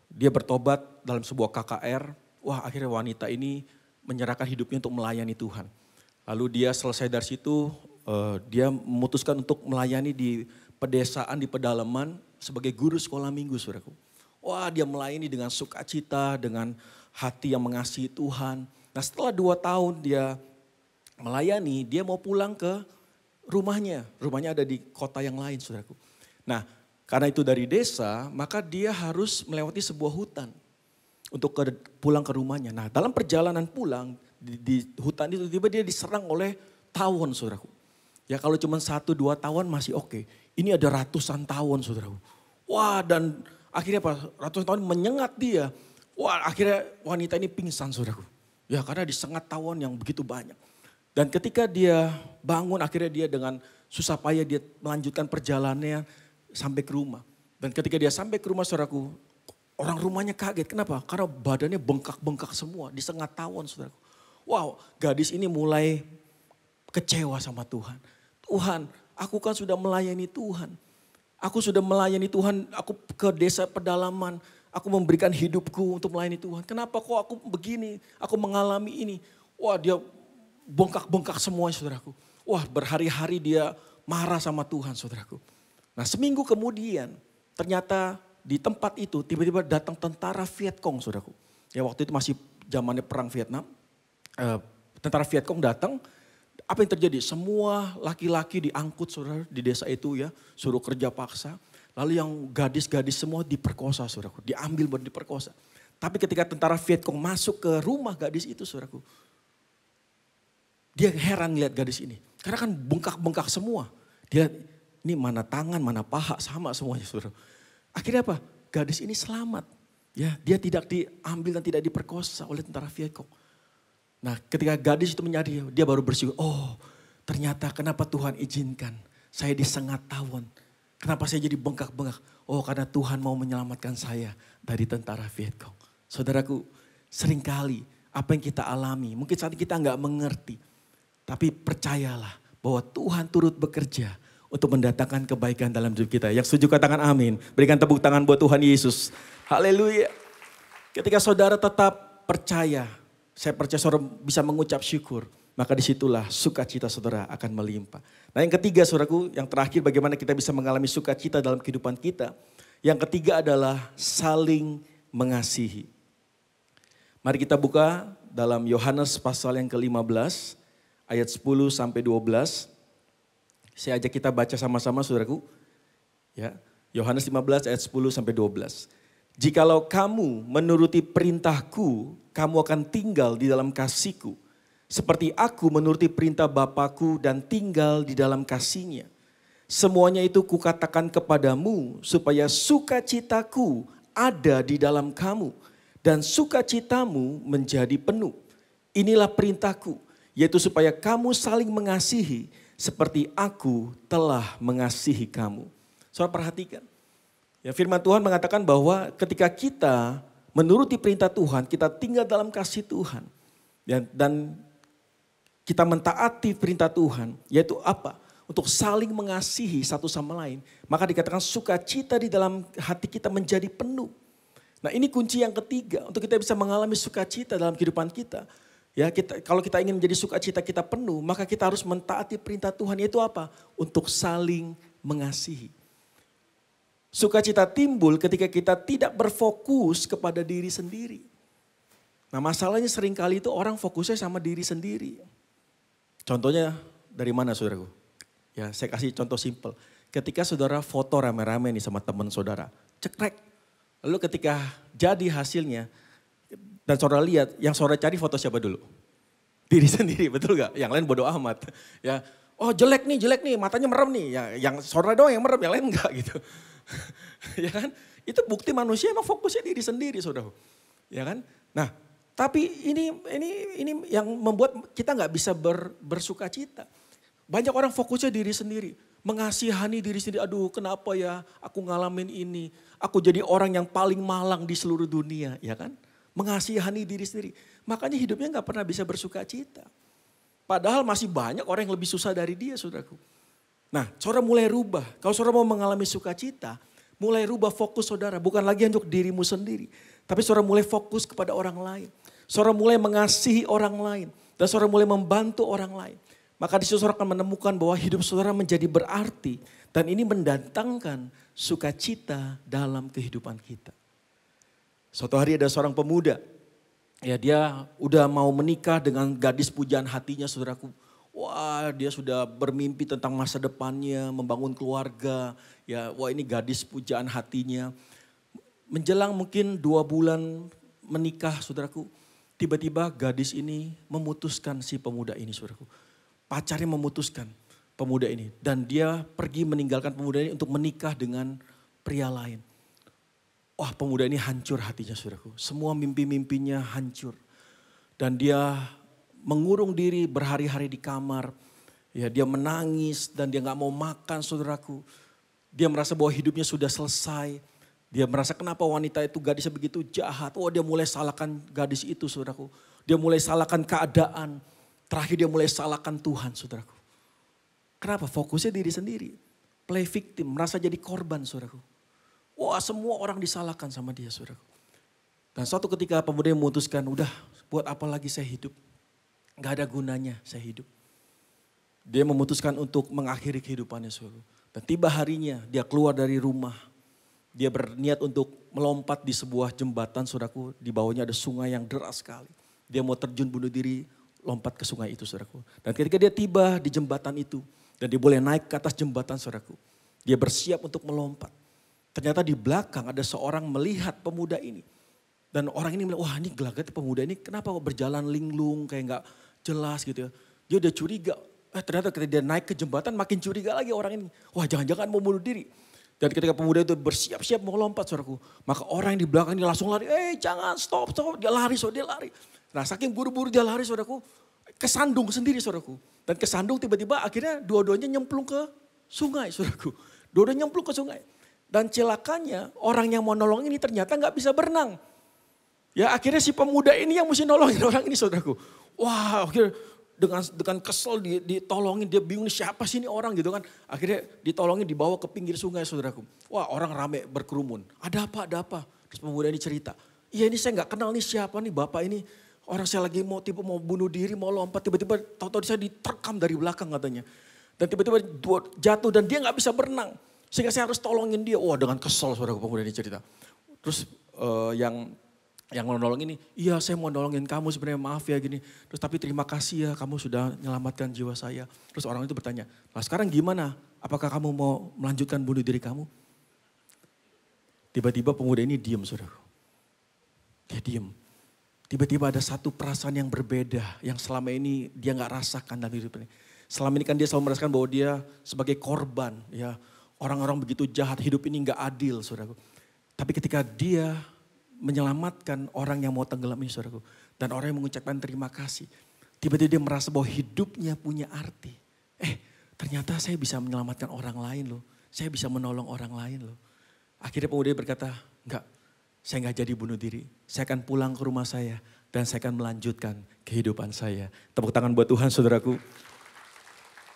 Dia bertobat dalam sebuah KKR. Wah akhirnya wanita ini menyerahkan hidupnya untuk melayani Tuhan. Lalu dia selesai dari situ, dia memutuskan untuk melayani di pedesaan, di pedalaman sebagai guru sekolah minggu saudaraku. Wah dia melayani dengan sukacita, dengan hati yang mengasihi Tuhan. Nah setelah 2 tahun dia melayani, dia mau pulang ke rumahnya. Rumahnya ada di kota yang lain saudaraku. Nah karena itu dari desa, maka dia harus melewati sebuah hutan untuk pulang ke rumahnya. Nah dalam perjalanan pulang di hutan itu tiba-tiba dia diserang oleh tawon saudaraku. Ya kalau cuma 1-2 tawon masih oke. Ini ada ratusan tawon saudaraku. Wah dan akhirnya apa? Ratusan tawon menyengat dia. Wah akhirnya wanita ini pingsan saudaraku. Ya karena disengat tawon yang begitu banyak. Dan ketika dia bangun akhirnya dia dengan susah payah dia melanjutkan perjalanannya sampai ke rumah. Dan ketika dia sampai ke rumah saudaraku, orang rumahnya kaget. Kenapa? Karena badannya bengkak-bengkak semua, disengat tawon saudaraku. Wow, gadis ini mulai kecewa sama Tuhan. Tuhan, aku kan sudah melayani Tuhan. Aku sudah melayani Tuhan, aku ke desa pedalaman. Aku memberikan hidupku untuk melayani Tuhan. Kenapa kok aku begini, aku mengalami ini. Wah dia bengkak-bengkak semua saudaraku. Wah berhari-hari dia marah sama Tuhan saudaraku. Nah seminggu kemudian ternyata di tempat itu tiba-tiba datang tentara Vietcong saudaraku. Ya waktu itu masih zamannya perang Vietnam. Tentara Vietcong datang. Apa yang terjadi? Semua laki-laki diangkut saudara di desa itu ya. Suruh kerja paksa. Lalu yang gadis-gadis semua diperkosa saudaraku. Diambil buat diperkosa. Tapi ketika tentara Vietcong masuk ke rumah gadis itu saudaraku. Dia heran lihat gadis ini. Karena kan bengkak-bengkak semua. Dia ini mana tangan, mana paha sama semuanya saudara. Akhirnya apa? Gadis ini selamat. Ya, dia tidak diambil dan tidak diperkosa oleh tentara Vietcong. Nah ketika gadis itu menyadari, dia baru bersyukur. Oh ternyata kenapa Tuhan izinkan saya disengat tawon. Kenapa saya jadi bengkak-bengkak. Oh karena Tuhan mau menyelamatkan saya dari tentara Vietcong. Saudaraku seringkali apa yang kita alami, mungkin saat kita nggak mengerti. Tapi percayalah bahwa Tuhan turut bekerja untuk mendatangkan kebaikan dalam hidup kita. Yang setuju katakan amin. Berikan tepuk tangan buat Tuhan Yesus. Haleluya. Ketika saudara tetap percaya, saya percaya saudara bisa mengucap syukur. maka disitulah sukacita saudara akan melimpah. Nah yang ketiga saudaraku, yang terakhir bagaimana kita bisa mengalami sukacita dalam kehidupan kita. Yang ketiga adalah saling mengasihi. Mari kita buka dalam Yohanes pasal yang ke-15 ayat 10 sampai 12. Saya ajak kita baca sama-sama saudaraku. Ya, Yohanes 15 ayat 10 sampai 12. Jikalau kamu menuruti perintahku, kamu akan tinggal di dalam kasihku. Seperti aku menuruti perintah Bapakku dan tinggal di dalam kasihnya. Semuanya itu kukatakan kepadamu supaya sukacitaku ada di dalam kamu. Dan sukacitamu menjadi penuh. Inilah perintahku, yaitu supaya kamu saling mengasihi seperti aku telah mengasihi kamu. Saudara perhatikan. Ya, firman Tuhan mengatakan bahwa ketika kita menuruti perintah Tuhan, kita tinggal dalam kasih Tuhan. Dan kita mentaati perintah Tuhan, yaitu apa? Untuk saling mengasihi satu sama lain. Maka dikatakan sukacita di dalam hati kita menjadi penuh. Nah ini kunci yang ketiga untuk kita bisa mengalami sukacita dalam kehidupan kita. Ya, kalau kita ingin menjadi sukacita kita penuh, maka kita harus mentaati perintah Tuhan, yaitu apa? Untuk saling mengasihi. Sukacita timbul ketika kita tidak berfokus kepada diri sendiri. Nah masalahnya seringkali itu orang fokusnya sama diri sendiri. Contohnya dari mana saudaraku? Ya saya kasih contoh simpel. Ketika saudara foto rame-rame nih sama teman saudara, cekrek. Lalu ketika jadi hasilnya dan saudara lihat, yang saudara cari foto siapa dulu? Diri sendiri, betul gak? Yang lain bodo amat. Ya, oh jelek nih, matanya merem nih. Ya, yang saudara doang yang merem, yang lain enggak gitu. Ya kan? Itu bukti manusia emang fokusnya diri sendiri saudara. Ya kan? Nah, tapi ini yang membuat kita nggak bisa bersuka cita. Banyak orang fokusnya diri sendiri. Mengasihani diri sendiri. Aduh kenapa ya aku ngalamin ini. Aku jadi orang yang paling malang di seluruh dunia. Ya kan? Mengasihani diri sendiri. Makanya hidupnya nggak pernah bisa bersuka cita. Padahal masih banyak orang yang lebih susah dari dia saudaraku. Nah saudara mulai rubah. Kalau saudara mau mengalami sukacita, mulai rubah fokus saudara. Bukan lagi untuk dirimu sendiri. Tapi saudara mulai fokus kepada orang lain. Saudara mulai mengasihi orang lain. Dan saudara mulai membantu orang lain. Maka di situ saudara akan menemukan bahwa hidup saudara menjadi berarti. Dan ini mendatangkan sukacita dalam kehidupan kita. Suatu hari ada seorang pemuda. Ya dia udah mau menikah dengan gadis pujaan hatinya saudaraku. Wah dia sudah bermimpi tentang masa depannya, membangun keluarga. Ya wah ini gadis pujaan hatinya. Menjelang mungkin 2 bulan menikah saudaraku. Tiba-tiba gadis ini memutuskan si pemuda ini saudaraku. Pacarnya memutuskan pemuda ini. Dan dia pergi meninggalkan pemuda ini untuk menikah dengan pria lain. Wah pemuda ini hancur hatinya saudaraku. Semua mimpi-mimpinya hancur. Dan dia mengurung diri berhari-hari di kamar. Ya dia menangis dan dia gak mau makan saudaraku. Dia merasa bahwa hidupnya sudah selesai. Dia merasa kenapa wanita itu gadisnya begitu jahat. Oh dia mulai salahkan gadis itu saudaraku. Dia mulai salahkan keadaan. Terakhir dia mulai salahkan Tuhan saudaraku. Kenapa? Fokusnya diri sendiri. Play victim, merasa jadi korban saudaraku. Wah semua orang disalahkan sama dia saudaraku. Dan suatu ketika pemuda memutuskan udah buat apa lagi saya hidup. Gak ada gunanya saya hidup. Dia memutuskan untuk mengakhiri kehidupannya saudaraku. Dan tiba harinya dia keluar dari rumah. Dia berniat untuk melompat di sebuah jembatan saudaraku. Di bawahnya ada sungai yang deras sekali. Dia mau terjun bunuh diri, lompat ke sungai itu saudaraku. Dan ketika dia tiba di jembatan itu. Dan dia boleh naik ke atas jembatan saudaraku. Dia bersiap untuk melompat. Ternyata di belakang ada seorang melihat pemuda ini. Dan orang ini bilang, wah ini gelagat pemuda ini kenapa kok berjalan linglung kayak gak jelas gitu ya. Dia udah curiga. Ternyata ketika dia naik ke jembatan makin curiga lagi orang ini. Wah jangan-jangan mau bunuh diri. Dan ketika pemuda itu bersiap-siap mau lompat saudaraku. Maka orang yang di belakang ini langsung lari. Jangan stop. Dia lari dia lari. Nah saking buru-buru dia lari saudaraku. Kesandung sendiri saudaraku. Dan kesandung tiba-tiba akhirnya dua-duanya nyemplung ke sungai saudaraku. Dua-duanya nyemplung ke sungai. Dan celakanya orang yang mau nolong ini ternyata gak bisa berenang. Ya akhirnya si pemuda ini yang mesti nolongin orang ini saudaraku. Wah akhirnya dengan kesel ditolongin, dia bingung siapa sih ini orang gitu kan. Akhirnya ditolongin dibawa ke pinggir sungai saudaraku. Wah orang rame berkerumun. Ada apa? Terus pemuda ini cerita. Iya ini saya gak kenal nih siapa nih bapak ini. Orang saya lagi mau bunuh diri, mau lompat, tiba-tiba tahu-tahu saya diterkam dari belakang katanya. Dan tiba-tiba jatuh dan dia gak bisa berenang. Sehingga saya harus tolongin dia. Wah dengan kesel saudara pemuda ini cerita. Terus yang mau nolong ini, iya saya mau nolongin kamu sebenarnya maaf ya gini. Terus tapi terima kasih ya kamu sudah menyelamatkan jiwa saya. Terus orang itu bertanya, nah sekarang gimana? Apakah kamu mau melanjutkan bunuh diri kamu? Tiba-tiba pemuda ini diam saudara. Dia diam. Tiba-tiba ada satu perasaan yang berbeda yang selama ini dia gak rasakan dalam hidup ini. Selama ini kan dia selalu merasakan bahwa dia sebagai korban. Ya, orang-orang begitu jahat, hidup ini gak adil saudaraku. Tapi ketika dia menyelamatkan orang yang mau tenggelam ini saudaraku. Dan orang yang mengucapkan terima kasih. Tiba-tiba dia merasa bahwa hidupnya punya arti. Ternyata saya bisa menyelamatkan orang lain loh. Saya bisa menolong orang lain loh. Akhirnya pemuda berkata, enggak. Saya nggak jadi bunuh diri. Saya akan pulang ke rumah saya dan saya akan melanjutkan kehidupan saya. Tepuk tangan buat Tuhan saudaraku.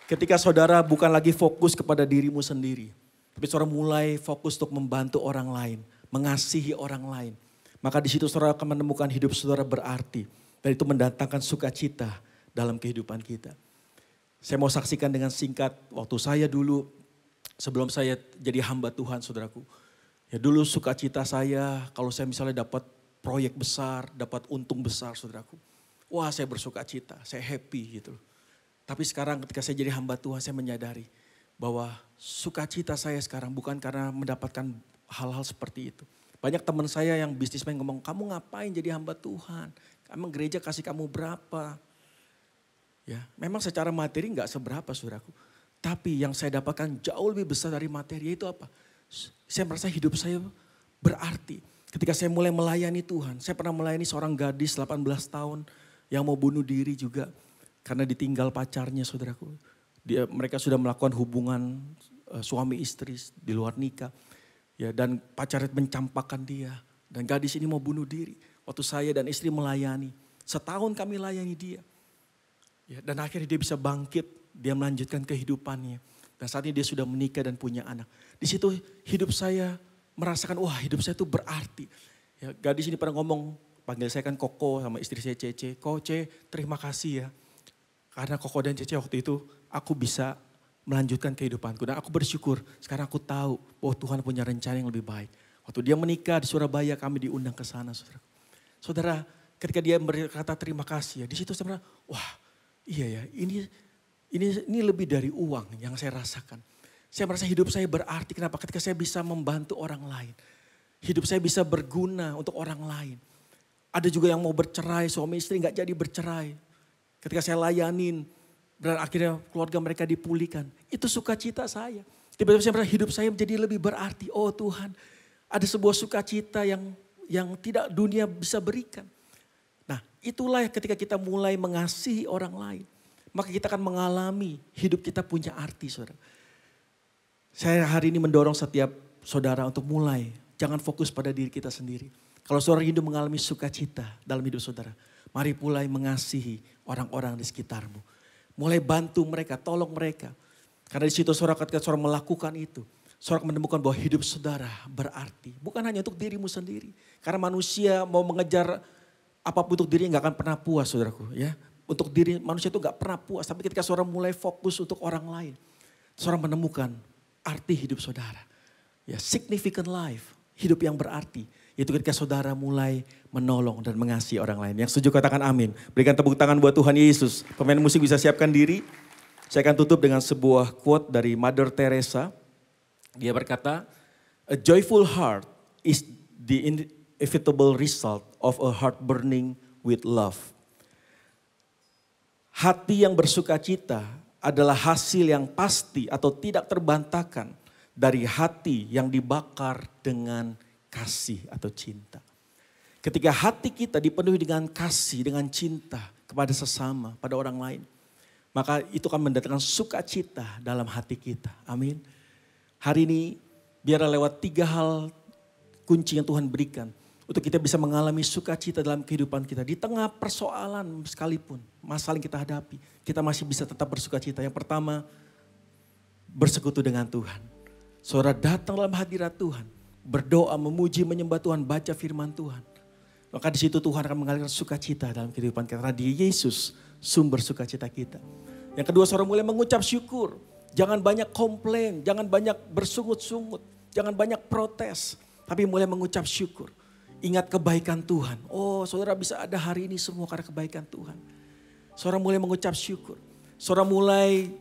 Ketika saudara bukan lagi fokus kepada dirimu sendiri. Tapi saudara mulai fokus untuk membantu orang lain. Mengasihi orang lain. Maka di situ saudara akan menemukan hidup saudara berarti. Dan itu mendatangkan sukacita dalam kehidupan kita. Saya mau saksikan dengan singkat waktu saya dulu. Sebelum saya jadi hamba Tuhan saudaraku. Ya dulu sukacita saya kalau saya misalnya dapat proyek besar, dapat untung besar saudaraku. Wah saya bersukacita, saya happy gitu. Tapi sekarang ketika saya jadi hamba Tuhan saya menyadari bahwa sukacita saya sekarang bukan karena mendapatkan hal-hal seperti itu. Banyak teman saya yang bisnismen ngomong, kamu ngapain jadi hamba Tuhan? Emang gereja kasih kamu berapa? Ya, memang secara materi gak seberapa saudaraku. Tapi yang saya dapatkan jauh lebih besar dari materi itu apa? Saya merasa hidup saya berarti. Ketika saya mulai melayani Tuhan. Saya pernah melayani seorang gadis 18 tahun yang mau bunuh diri juga. Karena ditinggal pacarnya saudaraku. Mereka sudah melakukan hubungan suami istri di luar nikah. Ya, dan pacarnya mencampakkan dia. Dan gadis ini mau bunuh diri. Waktu saya dan istri melayani. Setahun kami layani dia. Ya, dan akhirnya dia bisa bangkit. Dia melanjutkan kehidupannya. Dan saat ini dia sudah menikah dan punya anak. Di situ hidup saya merasakan, wah hidup saya itu berarti. Ya, gadis ini pernah ngomong, panggil saya kan Koko sama istri saya Cece. Koce, terima kasih ya. Karena Koko dan Cece waktu itu aku bisa melanjutkan kehidupanku. Dan aku bersyukur sekarang aku tahu bahwa Tuhan punya rencana yang lebih baik. Waktu dia menikah di Surabaya kami diundang ke sana. Saudara, ketika dia berkata terima kasih ya. Di situ saya merasa, wah iya ya ini lebih dari uang yang saya rasakan. Saya merasa hidup saya berarti. Kenapa? Ketika saya bisa membantu orang lain. Hidup saya bisa berguna untuk orang lain. Ada juga yang mau bercerai, suami istri gak jadi bercerai. Ketika saya layanin, dan akhirnya keluarga mereka dipulihkan. Itu sukacita saya. Tiba-tiba saya merasa hidup saya menjadi lebih berarti. Oh Tuhan, ada sebuah sukacita yang tidak dunia bisa berikan. Nah itulah ketika kita mulai mengasihi orang lain. Maka kita akan mengalami hidup kita punya arti saudara. Saya hari ini mendorong setiap saudara untuk mulai. Jangan fokus pada diri kita sendiri. Kalau saudara hidup mengalami sukacita dalam hidup saudara. Mari mulai mengasihi orang-orang di sekitarmu. Mulai bantu mereka, tolong mereka. Karena di situ saudara ketika saudara melakukan itu. Saudara menemukan bahwa hidup saudara berarti. Bukan hanya untuk dirimu sendiri. Karena manusia mau mengejar apapun untuk dirinya gak akan pernah puas saudaraku ya. Untuk diri manusia itu gak pernah puas. Tapi ketika saudara mulai fokus untuk orang lain. Saudara menemukan arti hidup saudara. Ya, significant life. Hidup yang berarti. Itu ketika saudara mulai menolong dan mengasihi orang lain. Yang setuju katakan amin. Berikan tepuk tangan buat Tuhan Yesus. Pemain musik bisa siapkan diri. Saya akan tutup dengan sebuah quote dari Mother Teresa. Dia berkata, a joyful heart is the inevitable result of a heart burning with love. Hati yang bersukacita adalah hasil yang pasti atau tidak terbantahkan dari hati yang dibakar dengan kasih atau cinta. Ketika hati kita dipenuhi dengan kasih, dengan cinta kepada sesama, pada orang lain. Maka itu akan mendatangkan sukacita dalam hati kita. Amin. Hari ini biarlah lewat 3 hal kunci yang Tuhan berikan. Untuk kita bisa mengalami sukacita dalam kehidupan kita. Di tengah persoalan sekalipun, masalah yang kita hadapi. Kita masih bisa tetap bersukacita. Yang pertama, bersekutu dengan Tuhan. Saudara datang dalam hadirat Tuhan. Berdoa, memuji, menyembah Tuhan, baca firman Tuhan. Maka di situ Tuhan akan mengalirkan sukacita dalam kehidupan kita. Karena di Yesus sumber sukacita kita. Yang kedua, saudara mulai mengucap syukur. Jangan banyak komplain, jangan banyak bersungut-sungut, jangan banyak protes. Tapi mulai mengucap syukur. Ingat kebaikan Tuhan. Oh, saudara bisa ada hari ini semua karena kebaikan Tuhan. Saudara mulai mengucap syukur. Saudara mulai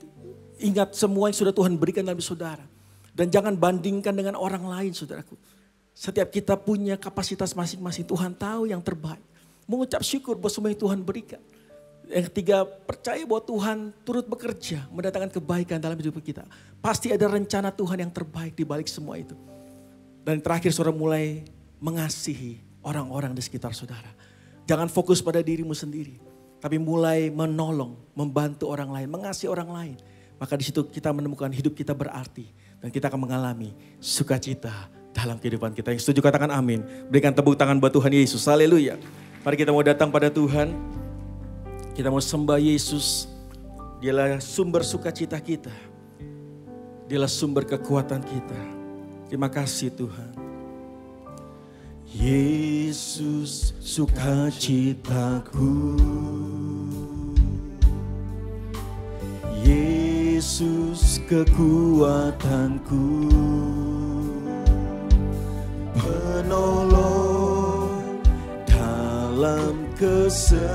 ingat semua yang sudah Tuhan berikan dalam saudara. Dan jangan bandingkan dengan orang lain, saudaraku. Setiap kita punya kapasitas masing-masing. Tuhan tahu yang terbaik. Mengucap syukur buat semua yang Tuhan berikan. Yang ketiga, percaya bahwa Tuhan turut bekerja mendatangkan kebaikan dalam hidup kita. Pasti ada rencana Tuhan yang terbaik di balik semua itu. Dan terakhir, saudara mulai mengasihi orang-orang di sekitar saudara. Jangan fokus pada dirimu sendiri. Tapi mulai menolong, membantu orang lain, mengasihi orang lain. Maka di situ kita menemukan hidup kita berarti. Dan kita akan mengalami sukacita dalam kehidupan kita. Yang setuju katakan amin. Berikan tepuk tangan buat Tuhan Yesus. Haleluya. Mari kita mau datang pada Tuhan. Kita mau sembah Yesus. Dialah sumber sukacita kita. Dialah sumber kekuatan kita. Terima kasih Tuhan. Yesus sukacitaku. Yesus kekuatanku. Penolong dalam kesesakan,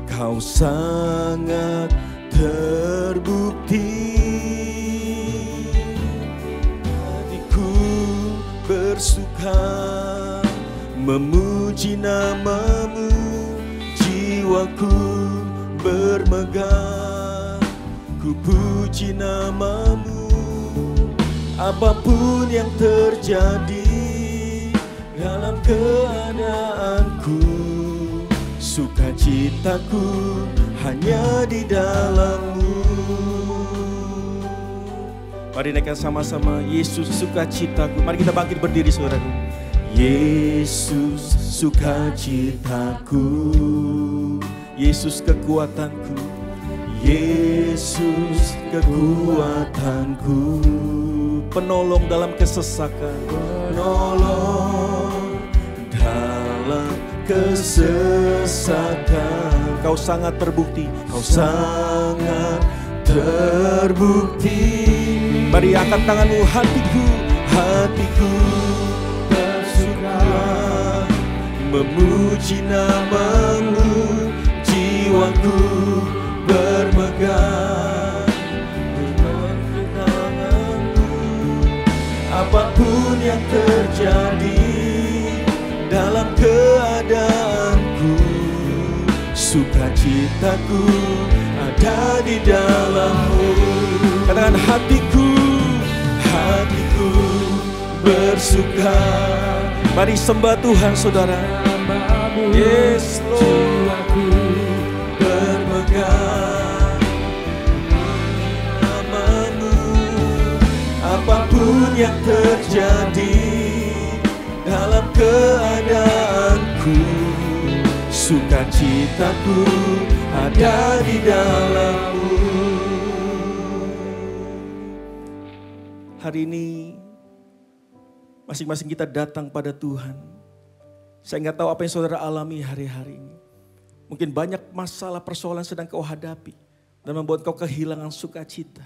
Kau sangat terbukti. Hatiku bersuka memuji nama-Mu, jiwaku bermegah, ku puji nama-Mu. Apapun yang terjadi dalam keadaanku, sukacitaku hanya di dalam-Mu. Mari naikkan sama-sama, Yesus sukacitaku. Mari kita bangkit berdiri saudaraku. Yesus sukacitaku, Yesus kekuatanku, Yesus kekuatanku. Penolong dalam kesesakan, penolong dalam kesesakan. Kau sangat terbukti, Kau sangat terbukti. Mari angkat tanganmu, hatiku, hatiku bersuka memuji nama-Mu, jiwaku bermegah. Apapun yang terjadi dalam keadaanku, sukacitaku ada di dalam-Mu. Katakan hatiku, hatiku bersuka. Mari sembah Tuhan saudara. Yes Lord, bermegah nama-Mu. Apapun yang terjadi dalam keadaanku, sukacitaku ada di dalam-Mu. Hari ini masing-masing kita datang pada Tuhan. Saya nggak tahu apa yang saudara alami hari-hari ini. Mungkin banyak masalah persoalan sedang kau hadapi dan membuat kau kehilangan sukacita.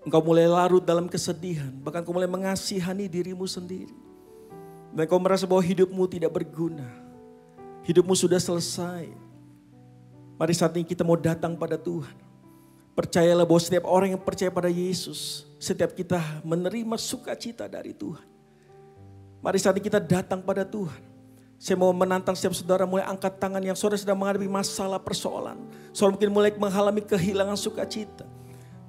Engkau mulai larut dalam kesedihan, bahkan kau mulai mengasihani dirimu sendiri. Dan kau merasa bahwa hidupmu tidak berguna. Hidupmu sudah selesai. Mari saat ini kita mau datang pada Tuhan. Percayalah bahwa setiap orang yang percaya pada Yesus, setiap kita menerima sukacita dari Tuhan. Mari saat ini kita datang pada Tuhan. Saya mau menantang setiap saudara mulai angkat tangan yang saudara sedang menghadapi masalah persoalan. Saudara mungkin mulai mengalami kehilangan sukacita.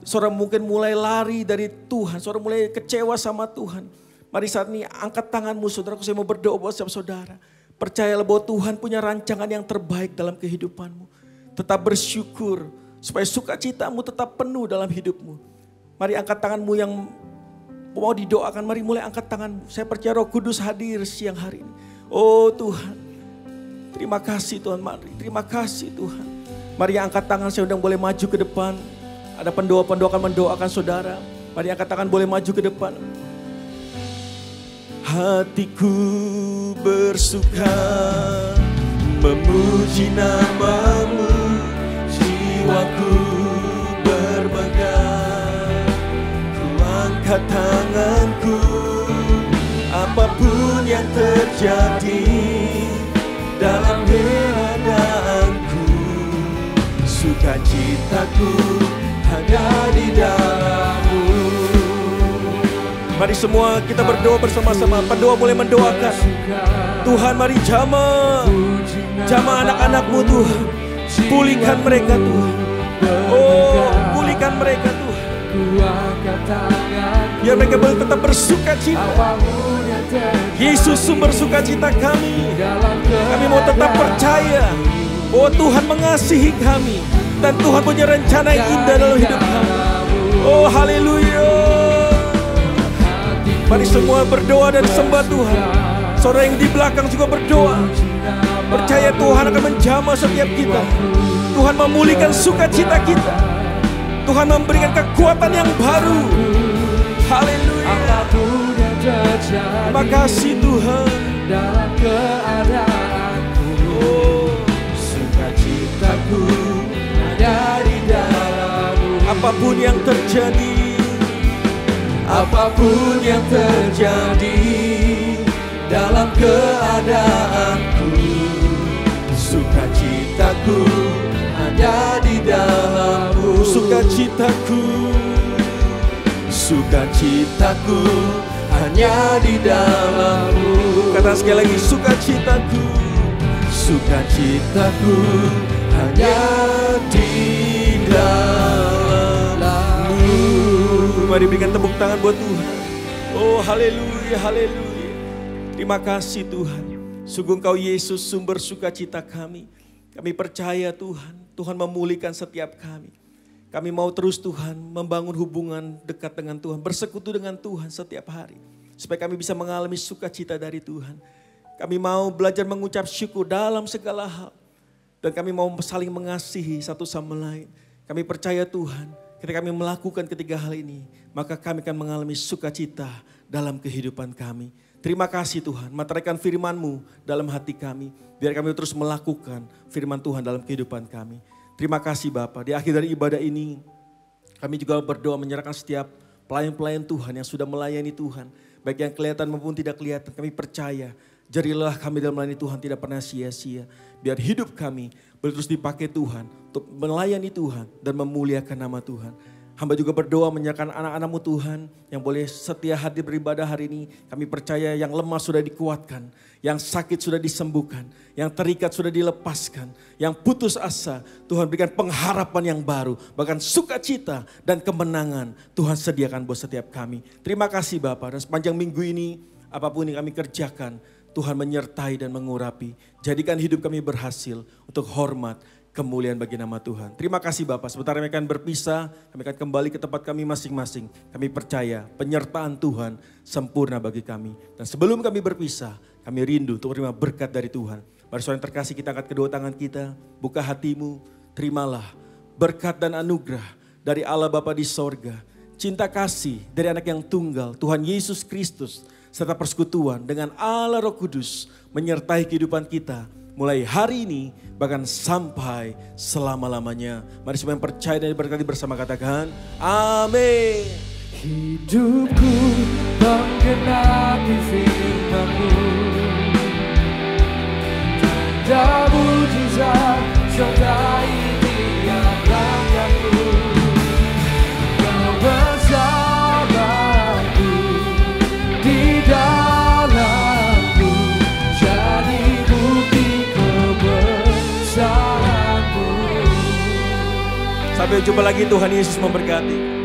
Saudara mungkin mulai lari dari Tuhan. Saudara mulai kecewa sama Tuhan. Mari saat ini angkat tanganmu saudaraku. Saya mau berdoa buat setiap saudara. Percayalah bahwa Tuhan punya rancangan yang terbaik dalam kehidupanmu. Tetap bersyukur supaya sukacitamu tetap penuh dalam hidupmu. Mari angkat tanganmu yang mau didoakan. Mari mulai angkat tanganmu. Saya percaya Roh Kudus hadir siang hari ini. Oh Tuhan, terima kasih Tuhan. Mari, terima kasih Tuhan. Mari angkat tangan, saya undang boleh maju ke depan. Ada pendoa-pendoa akan mendoakan saudara. Mari angkat tangan boleh maju ke depan. hatiku bersuka memuji namamu, jiwaku bermegah. Ku angkat tanganku, apapun yang terjadi dalam keadaanku, sukacitaku hanya di dalam-Mu. Mari semua kita berdoa bersama-sama. Pendoa mulai mendoakan. Tuhan, mari jamah anak-anak-Mu Tuhan. Pulihkan mereka Tuhan. Oh, pulihkan mereka Tuhan. Biar mereka boleh tetap bersuka cita. Yesus sumber sukacita kami. Kami mau tetap percaya bahwa Tuhan mengasihi kami dan Tuhan punya rencana yang indah dalam hidup kami. Oh, haleluya. Mari semua berdoa dan sembah Tuhan. Saudara yang di belakang juga berdoa. Percaya Tuhan akan menjamah setiap kita. Tuhan memulihkan sukacita kita. Tuhan memberikan kekuatan yang baru. Haleluya. Terima kasih Tuhan. Dalam keadaanku, oh, sukacitaku ada di dalam-Mu. Apapun yang terjadi, apapun yang terjadi dalam keadaanku, sukacitaku ada di dalam-Mu. Sukacitaku, sukacitaku hanya di dalam-Mu. Kata sekali lagi, sukacitaku, sukacitaku hanya di dalam-Mu. Mari berikan tepuk tangan buat Tuhan. Oh, haleluya, haleluya. Terima kasih Tuhan. Sungguh Engkau Yesus sumber sukacita kami. Kami percaya Tuhan, Tuhan memulihkan setiap kami. Kami mau terus Tuhan membangun hubungan dekat dengan Tuhan, bersekutu dengan Tuhan setiap hari. Supaya kami bisa mengalami sukacita dari Tuhan. Kami mau belajar mengucap syukur dalam segala hal. Dan kami mau saling mengasihi satu sama lain. Kami percaya Tuhan, ketika kami melakukan ketiga hal ini, maka kami akan mengalami sukacita dalam kehidupan kami. Terima kasih Tuhan, materaikan firman-Mu dalam hati kami. Biar kami terus melakukan firman Tuhan dalam kehidupan kami. Terima kasih Bapa. Di akhir dari ibadah ini, kami juga berdoa menyerahkan setiap pelayan-pelayan Tuhan yang sudah melayani Tuhan. Baik yang kelihatan maupun tidak kelihatan, kami percaya jadilah kami dalam melayani Tuhan tidak pernah sia-sia. Biar hidup kami boleh terus dipakai Tuhan untuk melayani Tuhan dan memuliakan nama Tuhan. Hamba juga berdoa menyerahkan anak-anak-Mu Tuhan yang boleh setia hadir beribadah hari ini. Kami percaya yang lemah sudah dikuatkan, yang sakit sudah disembuhkan, yang terikat sudah dilepaskan, yang putus asa Tuhan berikan pengharapan yang baru, bahkan sukacita dan kemenangan Tuhan sediakan buat setiap kami. Terima kasih Bapa, dan sepanjang minggu ini apapun yang kami kerjakan Tuhan menyertai dan mengurapi. Jadikan hidup kami berhasil untuk hormat kemuliaan bagi nama Tuhan. Terima kasih Bapak. Sebentar kami akan berpisah, kami akan kembali ke tempat kami masing-masing. Kami percaya penyertaan Tuhan sempurna bagi kami. Dan sebelum kami berpisah, kami rindu untuk menerima berkat dari Tuhan. Mari saudara yang terkasih, kita angkat kedua tangan kita, buka hatimu, terimalah berkat dan anugerah dari Allah Bapa di sorga. Cinta kasih dari anak yang tunggal, Tuhan Yesus Kristus, serta persekutuan dengan Allah Roh Kudus menyertai kehidupan kita. Mulai hari ini bahkan sampai selama-lamanya. Mari semua yang percaya dan berkati bersama katakan amin. Hidupku menggenapi firman-Mu, tanda mujizat sertai tiap langkahku. Kau bersamaku di dalam-Mu, jadi bukti kebesaran-Mu. Sampai jumpa lagi, Tuhan Yesus memberkati.